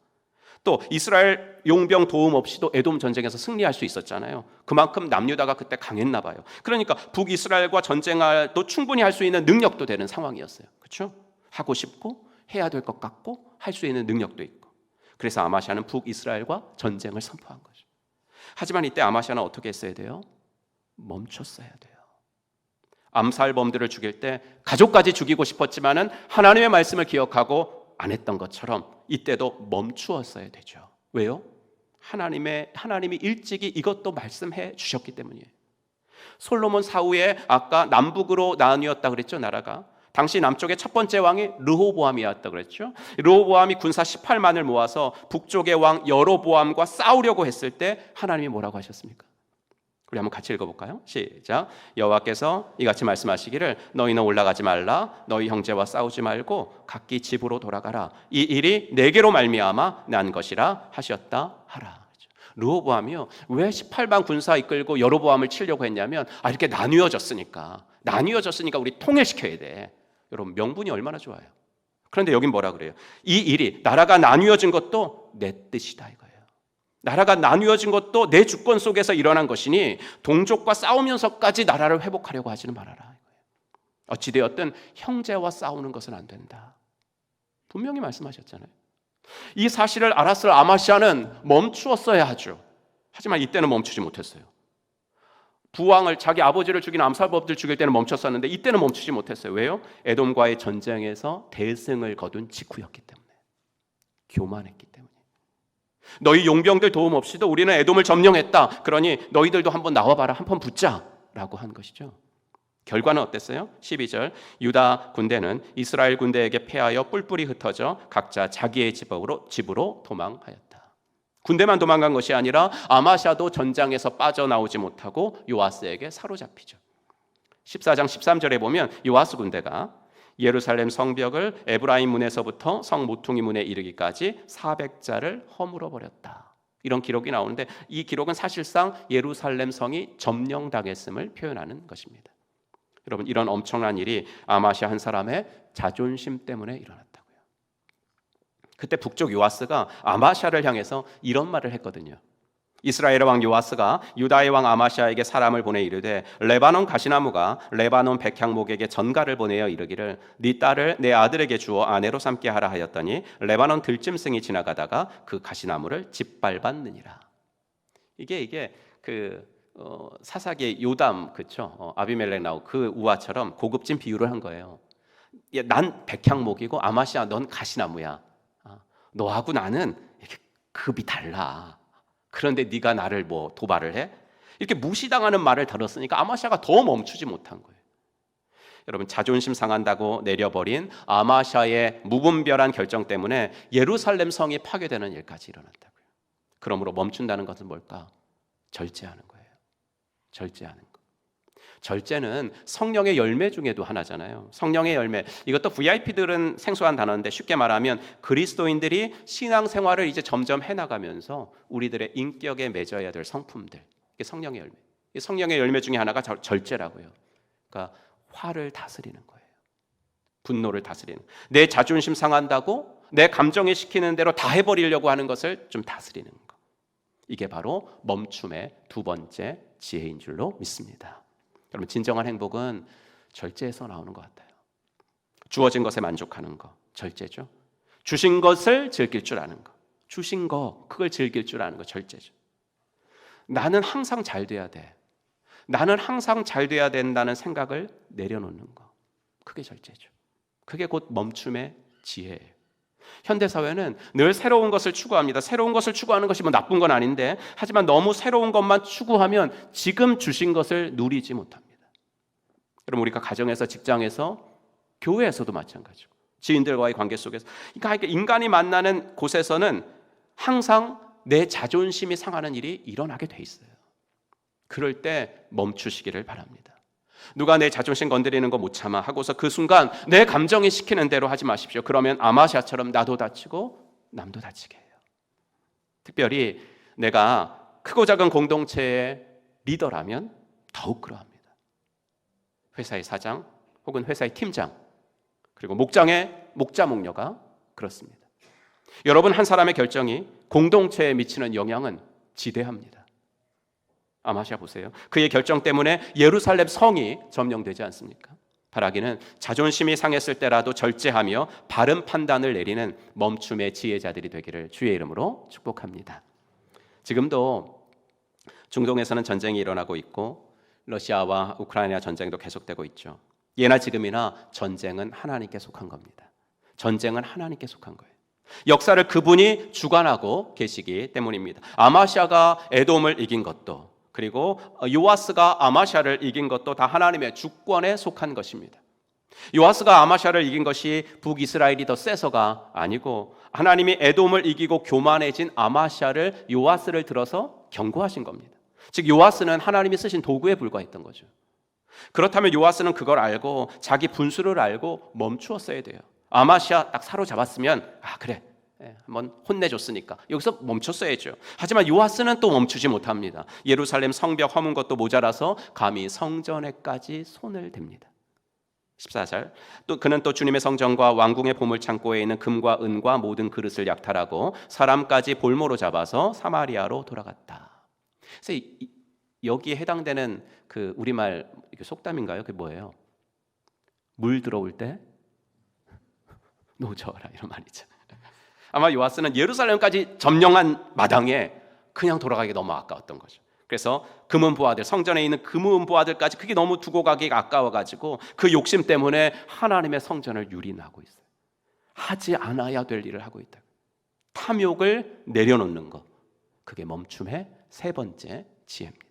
또 이스라엘 용병 도움 없이도 에돔 전쟁에서 승리할 수 있었잖아요. 그만큼 남유다가 그때 강했나 봐요. 그러니까 북이스라엘과 전쟁도 충분히 할 수 있는 능력도 되는 상황이었어요. 그렇죠? 하고 싶고 해야 될 것 같고 할 수 있는 능력도 있고. 그래서 아마시아는 북이스라엘과 전쟁을 선포한 거죠. 하지만 이때 아마시아는 어떻게 했어야 돼요? 멈췄어야 돼요. 암살범들을 죽일 때 가족까지 죽이고 싶었지만은 하나님의 말씀을 기억하고 안 했던 것처럼 이때도 멈추었어야 되죠. 왜요? 하나님이 일찍이 이것도 말씀해 주셨기 때문이에요. 솔로몬 사후에 아까 남북으로 나뉘었다 그랬죠, 나라가. 당시 남쪽의 첫 번째 왕이 르호보암이었다 그랬죠. 르호보암이 군사 18만을 모아서 북쪽의 왕 여로보암과 싸우려고 했을 때 하나님이 뭐라고 하셨습니까? 우리 한번 같이 읽어볼까요? 시작. 여호와께서 이같이 말씀하시기를 너희는 올라가지 말라. 너희 형제와 싸우지 말고 각기 집으로 돌아가라. 이 일이 내게로 말미암아 난 것이라 하셨다 하라. 르호보암이요, 왜 18만 군사 이끌고 여로보암을 치려고 했냐면 이렇게 나뉘어졌으니까 우리 통일시켜야 돼. 여러분, 명분이 얼마나 좋아요. 그런데 여긴 뭐라 그래요? 이 일이, 나라가 나뉘어진 것도 내 뜻이다 이거예요. 나라가 나뉘어진 것도 내 주권 속에서 일어난 것이니 동족과 싸우면서까지 나라를 회복하려고 하지는 말아라. 어찌되었든 형제와 싸우는 것은 안 된다. 분명히 말씀하셨잖아요. 이 사실을 알았을 아마시아는 멈추었어야 하죠. 하지만 이때는 멈추지 못했어요. 부왕을, 자기 아버지를 죽인 암살범들 죽일 때는 멈췄었는데 이때는 멈추지 못했어요. 왜요? 에돔과의 전쟁에서 대승을 거둔 직후였기 때문에, 교만했기 때문에. 너희 용병들 도움 없이도 우리는 에돔을 점령했다. 그러니 너희들도 한번 나와봐라. 한번 붙자라고 한 것이죠. 결과는 어땠어요? 12절. 유다 군대는 이스라엘 군대에게 패하여 뿔뿔이 흩어져 각자 자기의 집으로 도망하였다. 군대만 도망간 것이 아니라 아마샤도 전장에서 빠져나오지 못하고 요아스에게 사로잡히죠. 14장 13절에 보면 요아스 군대가 예루살렘 성벽을 에브라임 문에서부터 성 모퉁이 문에 이르기까지 400자를 허물어 버렸다. 이런 기록이 나오는데 이 기록은 사실상 예루살렘 성이 점령당했음을 표현하는 것입니다. 여러분, 이런 엄청난 일이 아마시아 한 사람의 자존심 때문에 일어났다고요. 그때 북쪽 요아스가 아마시아를 향해서 이런 말을 했거든요. 이스라엘의 왕 요아스가 유다의 왕 아마시아에게 사람을 보내 이르되 레바논 가시나무가 레바논 백향목에게 전가를 보내어 이르기를 네 딸을 내 아들에게 주어 아내로 삼게 하라 하였더니 레바논 들짐승이 지나가다가 그 가시나무를 짓밟았느니라. 이게 사사기의 요담, 그렇죠? 아비멜렉 나오고 그 우화처럼 고급진 비유를 한 거예요. 난 백향목이고 아마시아 넌 가시나무야. 너하고 나는 이렇게 급이 달라. 그런데 네가 나를 도발을 해? 이렇게 무시당하는 말을 들었으니까 아마시아가 더 멈추지 못한 거예요. 여러분, 자존심 상한다고 내려버린 아마시아의 무분별한 결정 때문에 예루살렘 성이 파괴되는 일까지 일어났다고요. 그러므로 멈춘다는 것은 뭘까? 절제하는 거예요. 절제하는 거. 절제는 성령의 열매 중에도 하나잖아요. 성령의 열매. 이것도 VIP들은 생소한 단어인데 쉽게 말하면 그리스도인들이 신앙생활을 이제 점점 해나가면서 우리들의 인격에 맺어야 될 성품들. 이게 성령의 열매. 이 성령의 열매 중에 하나가 절제라고요. 그러니까 화를 다스리는 거예요. 분노를 다스리는. 내 자존심 상한다고 내 감정에 시키는 대로 다 해버리려고 하는 것을 좀 다스리는 거. 이게 바로 멈춤의 두 번째 지혜인 줄로 믿습니다. 여러분, 진정한 행복은 절제에서 나오는 것 같아요. 주어진 것에 만족하는 거, 절제죠. 주신 것을 즐길 줄 아는 거, 주신 거, 그걸 즐길 줄 아는 거, 절제죠. 나는 항상 잘 돼야 돼. 나는 항상 잘 돼야 된다는 생각을 내려놓는 거, 그게 절제죠. 그게 곧 멈춤의 지혜예요. 현대사회는 늘 새로운 것을 추구합니다. 새로운 것을 추구하는 것이 나쁜 건 아닌데, 하지만 너무 새로운 것만 추구하면 지금 주신 것을 누리지 못합니다. 여러분, 우리가 가정에서, 직장에서, 교회에서도 마찬가지고 지인들과의 관계 속에서, 그러니까 인간이 만나는 곳에서는 항상 내 자존심이 상하는 일이 일어나게 돼 있어요. 그럴 때 멈추시기를 바랍니다. 누가 내 자존심 건드리는 거 못 참아 하고서 그 순간 내 감정이 시키는 대로 하지 마십시오. 그러면 아마시아처럼 나도 다치고 남도 다치게 해요. 특별히 내가 크고 작은 공동체의 리더라면 더욱 그러합니다. 회사의 사장 혹은 회사의 팀장, 그리고 목장의 목자 목녀가 그렇습니다. 여러분, 한 사람의 결정이 공동체에 미치는 영향은 지대합니다. 아마시아 보세요. 그의 결정 때문에 예루살렘 성이 점령되지 않습니까? 바라기는 자존심이 상했을 때라도 절제하며 바른 판단을 내리는 멈춤의 지혜자들이 되기를 주의 이름으로 축복합니다. 지금도 중동에서는 전쟁이 일어나고 있고 러시아와 우크라이나 전쟁도 계속되고 있죠. 예나 지금이나 전쟁은 하나님께 속한 겁니다. 전쟁은 하나님께 속한 거예요. 역사를 그분이 주관하고 계시기 때문입니다. 아마시아가 에돔을 이긴 것도, 그리고 요아스가 아마시아를 이긴 것도 다 하나님의 주권에 속한 것입니다. 요아스가 아마시아를 이긴 것이 북이스라엘이 더 세서가 아니고 하나님이 에돔을 이기고 교만해진 아마시아를 요아스를 들어서 경고하신 겁니다. 즉 요아스는 하나님이 쓰신 도구에 불과했던 거죠. 그렇다면 요아스는 그걸 알고 자기 분수를 알고 멈추었어야 돼요. 아마시아 딱 사로잡았으면 그래 한번 혼내줬으니까 여기서 멈췄어야죠. 하지만 요아스는 또 멈추지 못합니다. 예루살렘 성벽 허문 것도 모자라서 감히 성전에까지 손을 댑니다. 14절 또 그는 또 주님의 성전과 왕궁의 보물창고에 있는 금과 은과 모든 그릇을 약탈하고 사람까지 볼모로 잡아서 사마리아로 돌아갔다. 그래서 여기에 해당되는 그 우리말 속담인가요? 그게 뭐예요? 물 들어올 때 노져라 이런 말이죠. 아마 요아스는 예루살렘까지 점령한 마당에 그냥 돌아가기 너무 아까웠던 거죠. 그래서 금은보화들, 성전에 있는 금은보화들까지 그게 너무 두고 가기가 아까워가지고 그 욕심 때문에 하나님의 성전을 유린하고 있어요. 하지 않아야 될 일을 하고 있다. 탐욕을 내려놓는 것, 그게 멈춤의 세 번째 지혜입니다.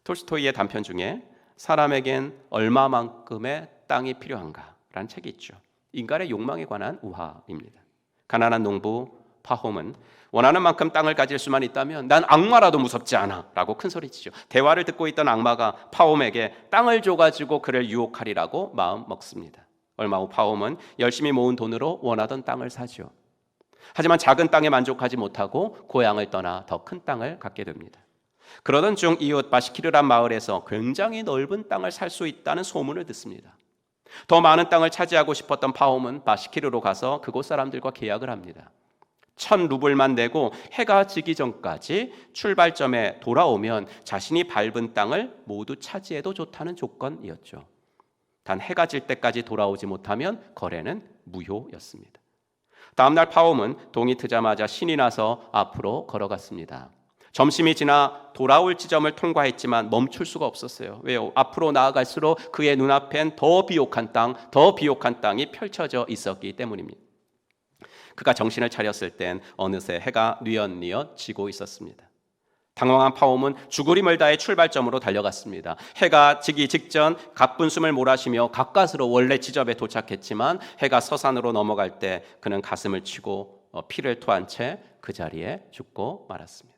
톨스토이의 단편 중에 사람에겐 얼마만큼의 땅이 필요한가 라는 책이 있죠. 인간의 욕망에 관한 우화입니다. 가난한 농부 파홈은 원하는 만큼 땅을 가질 수만 있다면 난 악마라도 무섭지 않아 라고 큰소리치죠. 대화를 듣고 있던 악마가 파홈에게 땅을 줘가지고 그를 유혹하리라고 마음 먹습니다. 얼마 후 파홈은 열심히 모은 돈으로 원하던 땅을 사죠. 하지만 작은 땅에 만족하지 못하고 고향을 떠나 더 큰 땅을 갖게 됩니다. 그러던 중 이웃 바시키르란 마을에서 굉장히 넓은 땅을 살 수 있다는 소문을 듣습니다. 더 많은 땅을 차지하고 싶었던 파홈은 바시키르로 가서 그곳 사람들과 계약을 합니다. 1,000루블만 내고 해가 지기 전까지 출발점에 돌아오면 자신이 밟은 땅을 모두 차지해도 좋다는 조건이었죠. 단 해가 질 때까지 돌아오지 못하면 거래는 무효였습니다. 다음 날 파홈은 동이 트자마자 신이 나서 앞으로 걸어갔습니다. 점심이 지나 돌아올 지점을 통과했지만 멈출 수가 없었어요. 왜요? 앞으로 나아갈수록 그의 눈앞엔 더 비옥한 땅이 펼쳐져 있었기 때문입니다. 그가 정신을 차렸을 땐 어느새 해가 뉘엿뉘엿 지고 있었습니다. 당황한 파홈은 죽으림을 다해 출발점으로 달려갔습니다. 해가 지기 직전 가쁜 숨을 몰아쉬며 가까스로 원래 지점에 도착했지만 해가 서산으로 넘어갈 때 그는 가슴을 치고 피를 토한 채 그 자리에 죽고 말았습니다.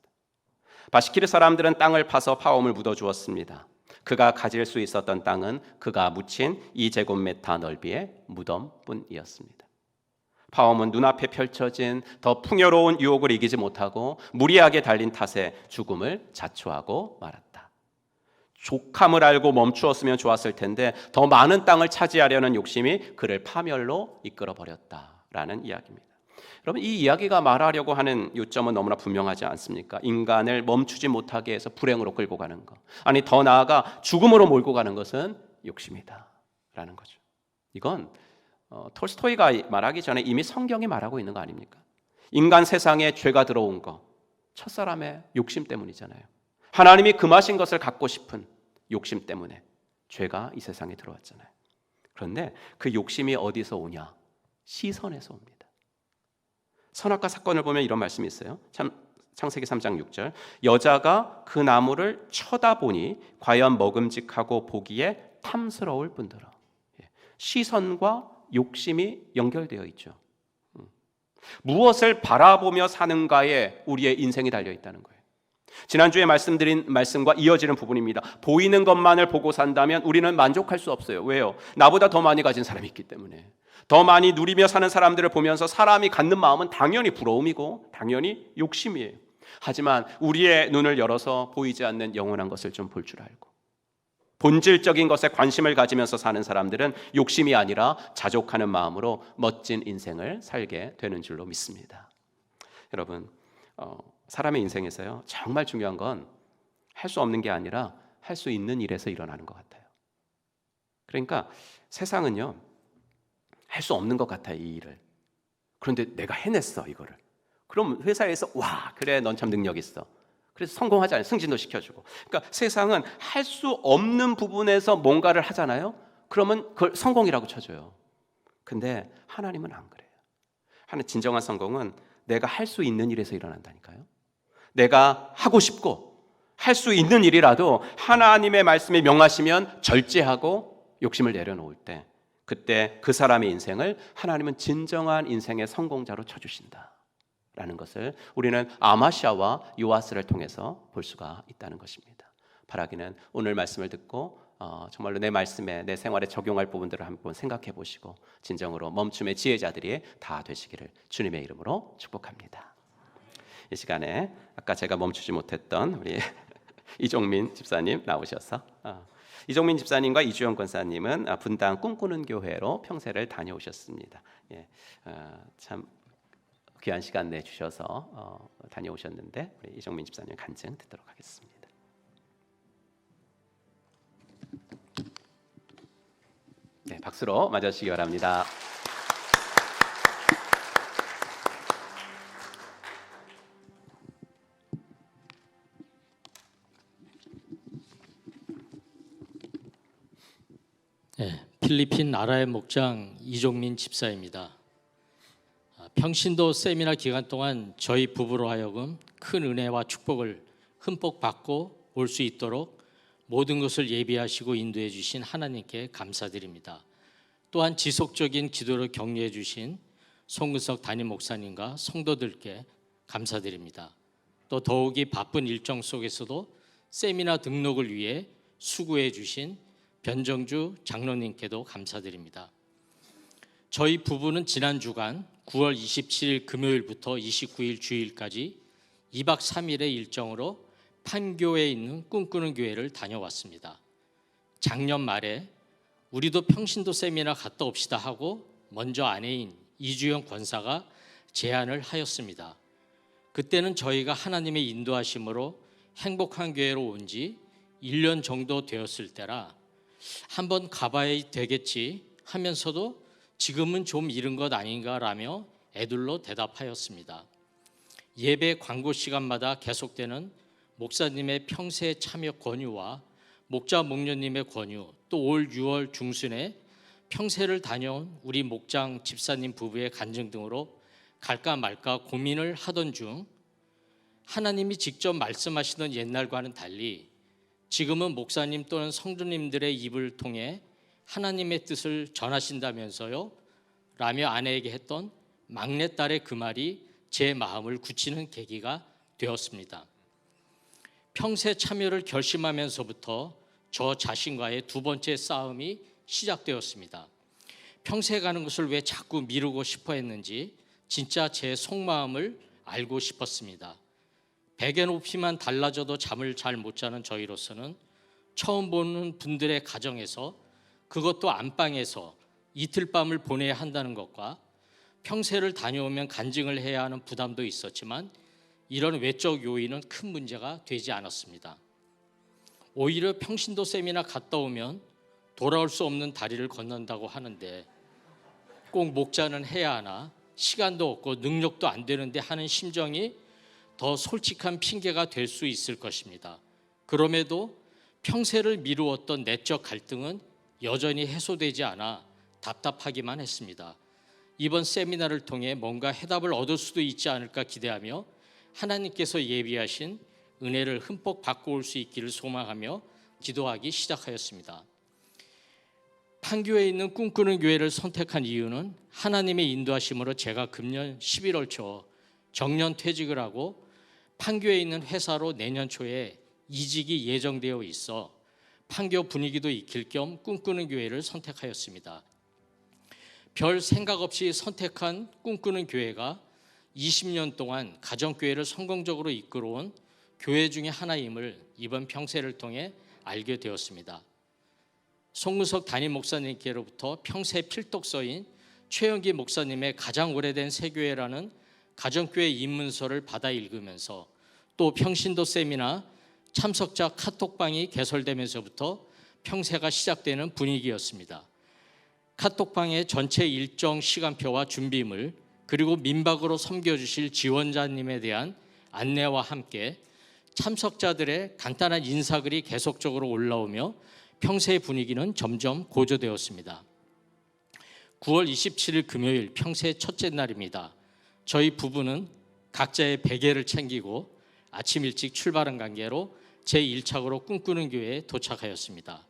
바시키르 사람들은 땅을 파서 파홈을 묻어주었습니다. 그가 가질 수 있었던 땅은 그가 묻힌 2제곱미터 넓이의 무덤뿐이었습니다. 파홈은 눈앞에 펼쳐진 더 풍요로운 유혹을 이기지 못하고 무리하게 달린 탓에 죽음을 자초하고 말았다. 족함을 알고 멈추었으면 좋았을 텐데 더 많은 땅을 차지하려는 욕심이 그를 파멸로 이끌어버렸다라는 이야기입니다. 여러분, 이 이야기가 말하려고 하는 요점은 너무나 분명하지 않습니까? 인간을 멈추지 못하게 해서 불행으로 끌고 가는 것, 아니 더 나아가 죽음으로 몰고 가는 것은 욕심이다 라는 거죠. 이건 톨스토이가 말하기 전에 이미 성경이 말하고 있는 거 아닙니까? 인간 세상에 죄가 들어온 거 첫사람의 욕심 때문이잖아요. 하나님이 금하신 것을 갖고 싶은 욕심 때문에 죄가 이 세상에 들어왔잖아요. 그런데 그 욕심이 어디서 오냐? 시선에서 옵니다. 선악과 사건을 보면 이런 말씀이 있어요. 창세기 3장 6절 여자가 그 나무를 쳐다보니 과연 먹음직하고 보기에 탐스러울 뿐더러. 시선과 욕심이 연결되어 있죠. 무엇을 바라보며 사는가에 우리의 인생이 달려있다는 거예요. 지난주에 말씀드린 말씀과 이어지는 부분입니다. 보이는 것만을 보고 산다면 우리는 만족할 수 없어요. 왜요? 나보다 더 많이 가진 사람이 있기 때문에. 더 많이 누리며 사는 사람들을 보면서 사람이 갖는 마음은 당연히 부러움이고 당연히 욕심이에요. 하지만 우리의 눈을 열어서 보이지 않는 영원한 것을 좀 볼 줄 알고 본질적인 것에 관심을 가지면서 사는 사람들은 욕심이 아니라 자족하는 마음으로 멋진 인생을 살게 되는 줄로 믿습니다. 여러분, 사람의 인생에서요 정말 중요한 건 할 수 없는 게 아니라 할 수 있는 일에서 일어나는 것 같아요. 그러니까 세상은요 할 수 없는 것 같아요, 이 일을. 그런데 내가 해냈어, 이거를. 그럼 회사에서 와, 그래, 넌 참 능력 있어. 그래서 성공하잖아요. 승진도 시켜주고. 그러니까 세상은 할 수 없는 부분에서 뭔가를 하잖아요. 그러면 그걸 성공이라고 쳐줘요. 근데 하나님은 안 그래요. 하나님 진정한 성공은 내가 할 수 있는 일에서 일어난다니까요. 내가 하고 싶고 할 수 있는 일이라도 하나님의 말씀이 명하시면 절제하고 욕심을 내려놓을 때, 그때 그 사람의 인생을 하나님은 진정한 인생의 성공자로 쳐주신다 라는 것을 우리는 아마샤와 요아스를 통해서 볼 수가 있다는 것입니다. 바라기는 오늘 말씀을 듣고 정말로 내 말씀에, 내 생활에 적용할 부분들을 한번 생각해 보시고 진정으로 멈춤의 지혜자들이 다 되시기를 주님의 이름으로 축복합니다. 이 시간에 아까 제가 멈추지 못했던 우리 이종민 집사님 나오셔서, 이종민 집사님과 이주영 권사님은 분당 꿈꾸는 교회로 평세를 다녀오셨습니다. 예, 참 귀한 시간 내주셔서 다녀오셨는데 우리 이종민 집사님 간증 듣도록 하겠습니다. 네, 박수로 맞아주시기 바랍니다. 네, 필리핀 나라의 목장 이종민 집사입니다. 평신도 세미나 기간 동안 저희 부부로 하여금 큰 은혜와 축복을 흠뻑 받고 올 수 있도록 모든 것을 예비하시고 인도해 주신 하나님께 감사드립니다. 또한 지속적인 기도를 격려해 주신 송근석 담임 목사님과 성도들께 감사드립니다. 또 더욱이 바쁜 일정 속에서도 세미나 등록을 위해 수고해 주신 변정주 장로님께도 감사드립니다. 저희 부부는 지난 주간 9월 27일 금요일부터 29일 주일까지 2박 3일의 일정으로 판교에 있는 꿈꾸는 교회를 다녀왔습니다. 작년 말에 우리도 평신도 세미나 갔다 옵시다 하고 먼저 아내인 이주영 권사가 제안을 하였습니다. 그때는 저희가 하나님의 인도하심으로 행복한 교회로 온 지 1년 정도 되었을 때라 한번 가봐야 되겠지 하면서도 지금은 좀 이른 것 아닌가라며 애둘러 대답하였습니다. 예배 광고 시간마다 계속되는 목사님의 평세 참여 권유와 목자 목녀님의 권유, 또 올 6월 중순에 평세를 다녀온 우리 목장 집사님 부부의 간증 등으로 갈까 말까 고민을 하던 중 하나님이 직접 말씀하시던 옛날과는 달리 지금은 목사님 또는 성도님들의 입을 통해 하나님의 뜻을 전하신다면서요? 라며 아내에게 했던 막내딸의 그 말이 제 마음을 굳히는 계기가 되었습니다. 평세 참여를 결심하면서부터 저 자신과의 두 번째 싸움이 시작되었습니다. 평세 가는 것을 왜 자꾸 미루고 싶어 했는지 진짜 제 속마음을 알고 싶었습니다. 베개 높이만 달라져도 잠을 잘 못 자는 저희로서는 처음 보는 분들의 가정에서, 그것도 안방에서 이틀 밤을 보내야 한다는 것과 평세를 다녀오면 간증을 해야 하는 부담도 있었지만 이런 외적 요인은 큰 문제가 되지 않았습니다. 오히려 평신도 세미나 갔다 오면 돌아올 수 없는 다리를 건넌다고 하는데 꼭 목자는 해야 하나, 시간도 없고 능력도 안 되는데 하는 심정이 더 솔직한 핑계가 될 수 있을 것입니다. 그럼에도 평세를 미루었던 내적 갈등은 여전히 해소되지 않아 답답하기만 했습니다. 이번 세미나를 통해 뭔가 해답을 얻을 수도 있지 않을까 기대하며 하나님께서 예비하신 은혜를 흠뻑 받고 올 수 있기를 소망하며 기도하기 시작하였습니다. 판교에 있는 꿈꾸는 교회를 선택한 이유는 하나님의 인도하심으로 제가 금년 11월 초 정년 퇴직을 하고 판교에 있는 회사로 내년 초에 이직이 예정되어 있어 판교 분위기도 익힐 겸 꿈꾸는 교회를 선택하였습니다. 별 생각 없이 선택한 꿈꾸는 교회가 20년 동안 가정교회를 성공적으로 이끌어온 교회 중에 하나임을 이번 평세를 통해 알게 되었습니다. 송근석 담임 목사님께로부터 평세 필독서인 최영기 목사님의 가장 오래된 새교회라는 가정교회 입문서를 받아 읽으면서 또 평신도 세미나 참석자 카톡방이 개설되면서부터 평세가 시작되는 분위기였습니다. 카톡방의 전체 일정 시간표와 준비물, 그리고 민박으로 섬겨주실 지원자님에 대한 안내와 함께 참석자들의 간단한 인사글이 계속적으로 올라오며 평세의 분위기는 점점 고조되었습니다. 9월 27일 금요일 평세 첫째 날입니다. 저희 부부는 각자의 베개를 챙기고 아침 일찍 출발한 관계로 제1착으로 꿈꾸는 교회에 도착하였습니다.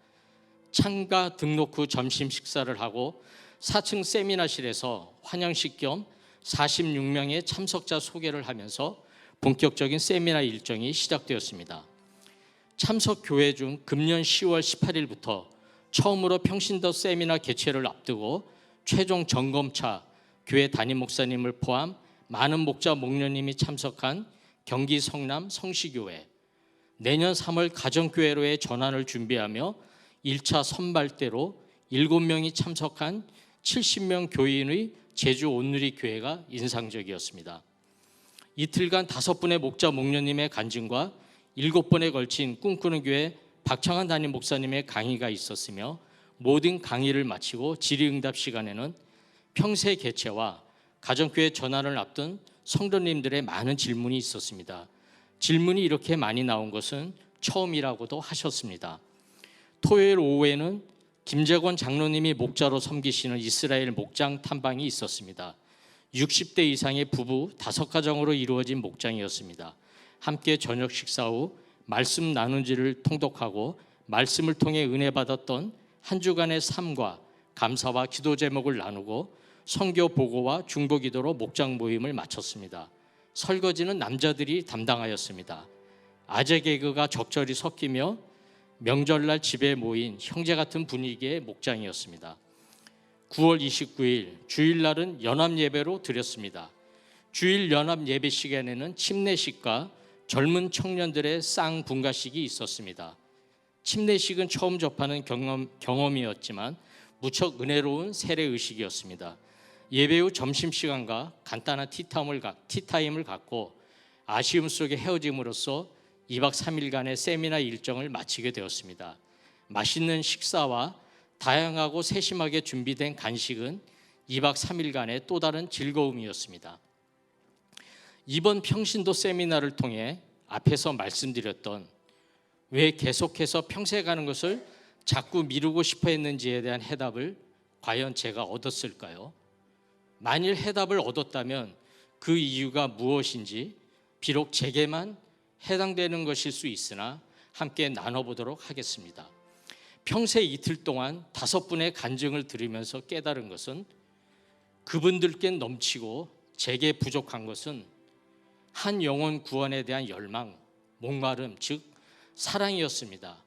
참가 등록 후 점심 식사를 하고 4층 세미나실에서 환영식 겸 46명의 참석자 소개를 하면서 본격적인 세미나 일정이 시작되었습니다. 참석 교회 중 금년 10월 18일부터 처음으로 평신도 세미나 개최를 앞두고 최종 점검차 교회 담임 목사님을 포함 많은 목자 목녀님이 참석한 경기 성남 성시교회, 내년 3월 가정교회로의 전환을 준비하며 1차 선발대로 7명이 참석한 70명 교인의 제주 온누리 교회가 인상적이었습니다. 이틀간 5분의 목자 목녀님의 간증과 7번에 걸친 꿈꾸는 교회 박창환 담임 목사님의 강의가 있었으며 모든 강의를 마치고 질의응답 시간에는 평세 개최와 가정교회 전환을 앞둔 성도님들의 많은 질문이 있었습니다. 질문이 이렇게 많이 나온 것은 처음이라고도 하셨습니다. 토요일 오후에는 김재권 장로님이 목자로 섬기시는 이스라엘 목장 탐방이 있었습니다. 60대 이상의 부부 5가정으로 이루어진 목장이었습니다. 함께 저녁 식사 후 말씀 나눈지를 통독하고 말씀을 통해 은혜 받았던 한 주간의 삶과 감사와 기도 제목을 나누고 선교 보고와 중보 기도로 목장 모임을 마쳤습니다. 설거지는 남자들이 담당하였습니다. 아재 개그가 적절히 섞이며 명절날 집에 모인 형제 같은 분위기의 목장이었습니다. 9월 29일 주일날은 연합 예배로 드렸습니다. 주일 연합 예배 시간에는 침례식과 젊은 청년들의 쌍분가식이 있었습니다. 침례식은 처음 접하는 경험이었지만 무척 은혜로운 세례의식이었습니다. 예배 후 점심시간과 간단한 티타임을 갖고 아쉬움 속에 헤어짐으로써 2박 3일간의 세미나 일정을 마치게 되었습니다. 맛있는 식사와 다양하고 세심하게 준비된 간식은 2박 3일간의 또 다른 즐거움이었습니다. 이번 평신도 세미나를 통해 앞에서 말씀드렸던 왜 계속해서 평세 가는 것을 자꾸 미루고 싶어 했는지에 대한 해답을 과연 제가 얻었을까요? 만일 해답을 얻었다면 그 이유가 무엇인지 비록 제게만 해당되는 것일 수 있으나 함께 나눠보도록 하겠습니다. 평세 이틀 동안 5분의 간증을 들으면서 깨달은 것은 그분들께 넘치고 제게 부족한 것은 한 영혼 구원에 대한 열망, 목마름, 즉 사랑이었습니다.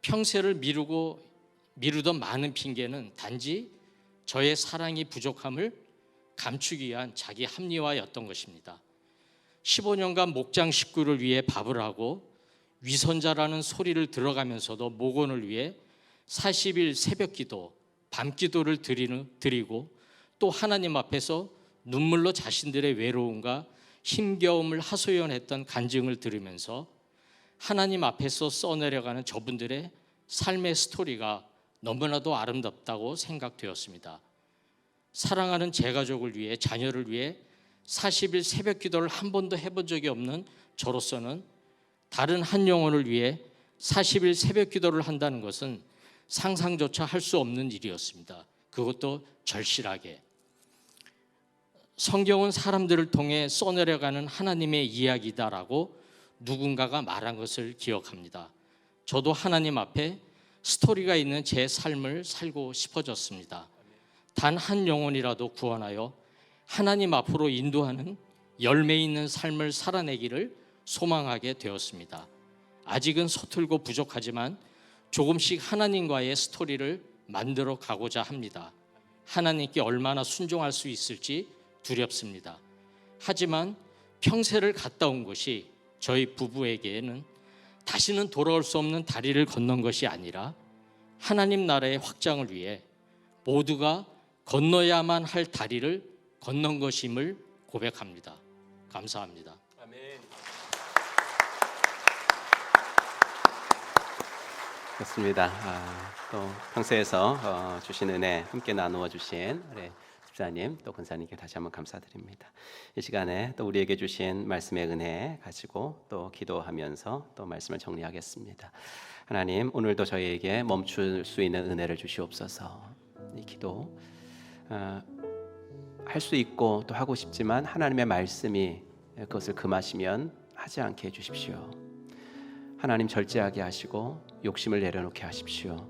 평세를 미루던 많은 핑계는 단지 저의 사랑이 부족함을 감추기 위한 자기 합리화였던 것입니다. 15년간 목장 식구를 위해 밥을 하고 위선자라는 소리를 들어가면서도 목원을 위해 40일 새벽 기도, 밤 기도를 드리고 또 하나님 앞에서 눈물로 자신들의 외로움과 힘겨움을 하소연했던 간증을 들으면서 하나님 앞에서 써내려가는 저분들의 삶의 스토리가 너무나도 아름답다고 생각되었습니다. 사랑하는 제 가족을 위해, 자녀를 위해 40일 새벽 기도를 한 번도 해본 적이 없는 저로서는 다른 한 영혼을 위해 40일 새벽 기도를 한다는 것은 상상조차 할 수 없는 일이었습니다. 그것도 절실하게. 성경은 사람들을 통해 써내려가는 하나님의 이야기다라고 누군가가 말한 것을 기억합니다. 저도 하나님 앞에 스토리가 있는 제 삶을 살고 싶어졌습니다. 단 한 영혼이라도 구원하여 하나님 앞으로 인도하는 열매 있는 삶을 살아내기를 소망하게 되었습니다. 아직은 서툴고 부족하지만 조금씩 하나님과의 스토리를 만들어 가고자 합니다. 하나님께 얼마나 순종할 수 있을지 두렵습니다. 하지만 평세를 갔다 온 것이 저희 부부에게는 다시는 돌아올 수 없는 다리를 건넌 것이 아니라 하나님 나라의 확장을 위해 모두가 건너야만 할 다리를 건넌 것임을 고백합니다. 감사합니다. 아멘. 그렇습니다. 또 평소에서 주신 은혜 함께 나누어 주신 우리 집사님 또 권사님께 다시 한번 감사드립니다. 이 시간에 또 우리에게 주신 말씀의 은혜 가지고 또 기도하면서 또 말씀을 정리하겠습니다. 하나님, 오늘도 저희에게 멈출 수 있는 은혜를 주시옵소서. 이 기도 할 수 있고 또 하고 싶지만 하나님의 말씀이 그것을 금하시면 하지 않게 해주십시오. 하나님 절제하게 하시고 욕심을 내려놓게 하십시오.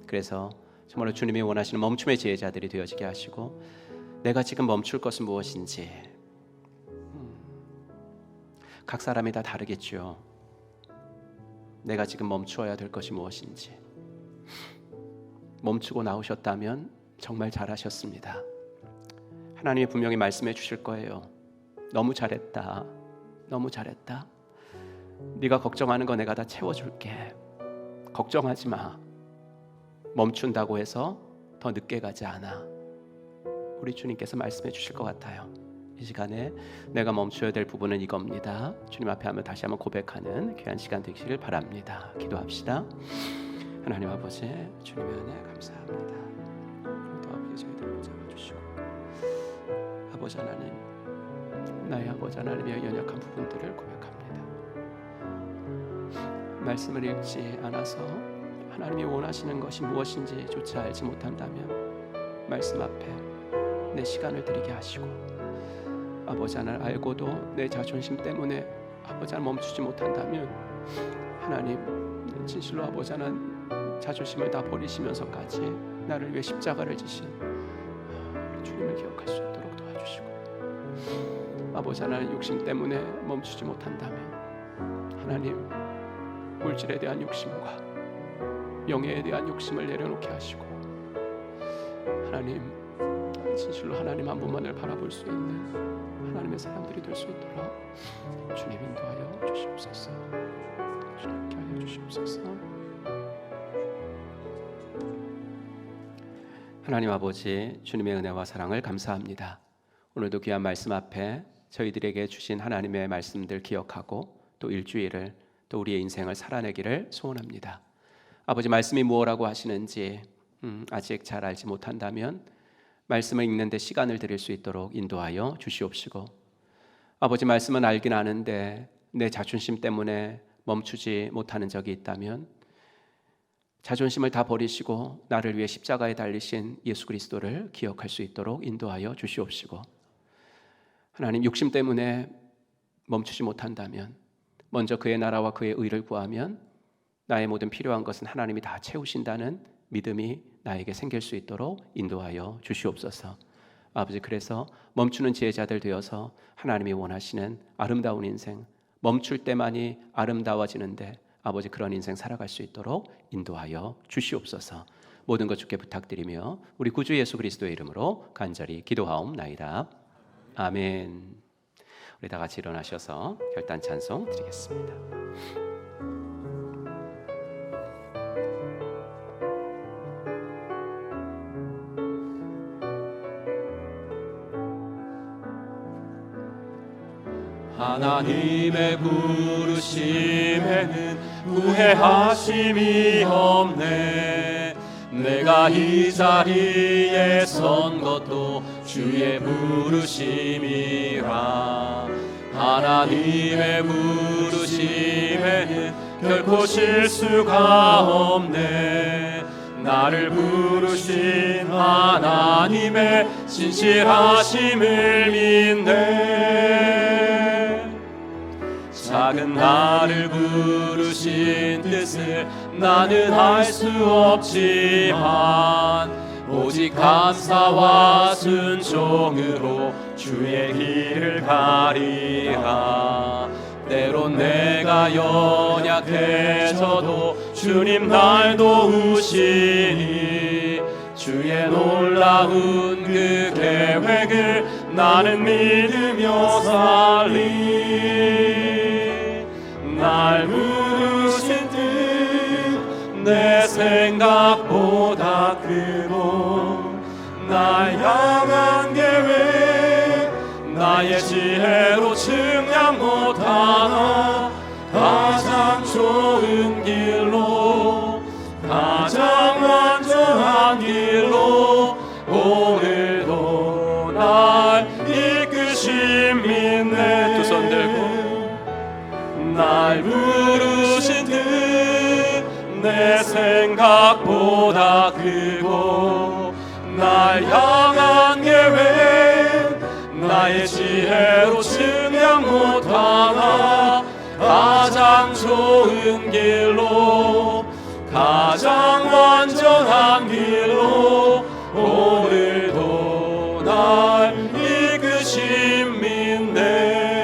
그래서 정말로 주님이 원하시는 멈춤의 지혜자들이 되어지게 하시고, 내가 지금 멈출 것은 무엇인지, 각 사람이 다 다르겠죠. 내가 지금 멈추어야 될 것이 무엇인지 멈추고 나오셨다면 정말 잘하셨습니다. 하나님이 분명히 말씀해 주실 거예요. 너무 잘했다. 너무 잘했다. 네가 걱정하는 거 내가 다 채워줄게. 걱정하지 마. 멈춘다고 해서 더 늦게 가지 않아. 우리 주님께서 말씀해 주실 것 같아요. 이 시간에 내가 멈춰야 될 부분은 이겁니다. 주님 앞에 한번 다시 한번 고백하는 귀한 시간 되시길 바랍니다. 기도합시다. 하나님 아버지, 주님의 은혜 감사합니다. 또 아버지 저희들을 잡아주시고, 아버지 하나님, 나의 아버지 하나님의 연약한 부분들을 고백합니다. 말씀을 읽지 않아서 하나님이 원하시는 것이 무엇인지조차 알지 못한다면 말씀 앞에 내 시간을 드리게 하시고, 아버지 하나님 알고도 내 자존심 때문에 아버지 하나님 멈추지 못한다면 하나님 진실로 아버지 하나님 자존심을 다 버리시면서까지 나를 위해 십자가를 지신 주님을 기억할 수 있도록 도와주시고, 아버지 하나님 욕심 때문에 멈추지 못한다면 하나님 물질에 대한 욕심과 영예에 대한 욕심을 내려놓게 하시고, 하나님 진실로 하나님 한 분만을 바라볼 수 있는 하나님의 사람들이 될 수 있도록 주님 인도하여 주시옵소서. 주님께 하여 주시옵소서. 하나님 아버지, 주님의 은혜와 사랑을 감사합니다. 오늘도 귀한 말씀 앞에 저희들에게 주신 하나님의 말씀들 기억하고 또 일주일을 또 우리의 인생을 살아내기를 소원합니다. 아버지, 말씀이 무엇라고 하시는지 아직 잘 알지 못한다면 말씀을 읽는데 시간을 드릴 수 있도록 인도하여 주시옵시고, 아버지 말씀은 알긴 아는데 내 자존심 때문에 멈추지 못하는 적이 있다면 자존심을 다 버리시고 나를 위해 십자가에 달리신 예수 그리스도를 기억할 수 있도록 인도하여 주시옵시고, 하나님 욕심 때문에 멈추지 못한다면 먼저 그의 나라와 그의 의를 구하면 나의 모든 필요한 것은 하나님이 다 채우신다는 믿음이 나에게 생길 수 있도록 인도하여 주시옵소서. 아버지, 그래서 멈추는 지혜자들 되어서 하나님이 원하시는 아름다운 인생, 멈출 때만이 아름다워지는데 아버지 그런 인생 살아갈 수 있도록 인도하여 주시옵소서. 모든 것 주께 부탁드리며 우리 구주 예수 그리스도의 이름으로 간절히 기도하옵나이다. 아멘. 우리 다 같이 일어나셔서 결단 찬송 드리겠습니다. 하나님의 부르심에는 후회하심이 없네. 내가 이 자리에 선 것도 주의 부르심이라. 하나님의 부르심에는 결코 실수가 없네. 나를 부르신 하나님의 진실하심을 믿네. 작은 나를 부르신 뜻을 나는 알 수 없지만 오직 감사와 순종으로 주의 길을 가리라. 때론 내가 연약해져도 주님 날 도우시니 주의 놀라운 그 계획을 나는 믿으며 살리. 날 부르신 뜻 내 생각보다 크고 날 향한 계획 나의 지혜로 측량 못하나 가장 좋은 길로 가장 완전한 길로 오늘도 내 생각보다 크고 날 향한 계획 나의 지혜로 측량 못하나 가장 좋은 길로 가장 완전한 길로 오늘도 날 이끄심 믿네.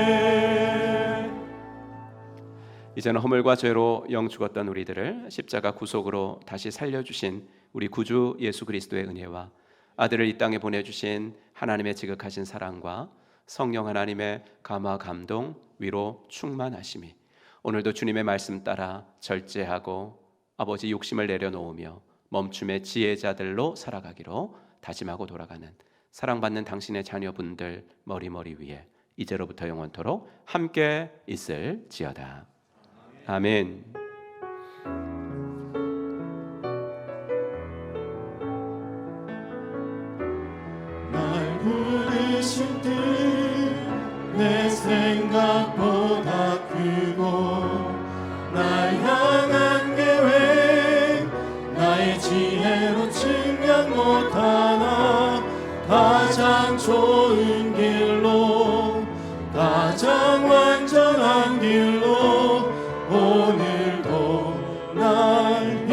이제는 허물과 죄로 영 죽었던 우리들을 십자가 구속으로 다시 살려주신 우리 구주 예수 그리스도의 은혜와 아들을 이 땅에 보내주신 하나님의 지극하신 사랑과 성령 하나님의 감화 감동 위로 충만하심이 오늘도 주님의 말씀 따라 절제하고 아버지 욕심을 내려놓으며 멈춤의 지혜자들로 살아가기로 다짐하고 돌아가는 사랑받는 당신의 자녀분들 머리머리 위에 이제로부터 영원토록 함께 있을지어다. 아멘. 날 부르신 뜻 내 생각보다 크고 날 향한 계획 나의 지혜로 측량 못하나 가장 좋은 길로 가장 완전한 길로 오늘도 날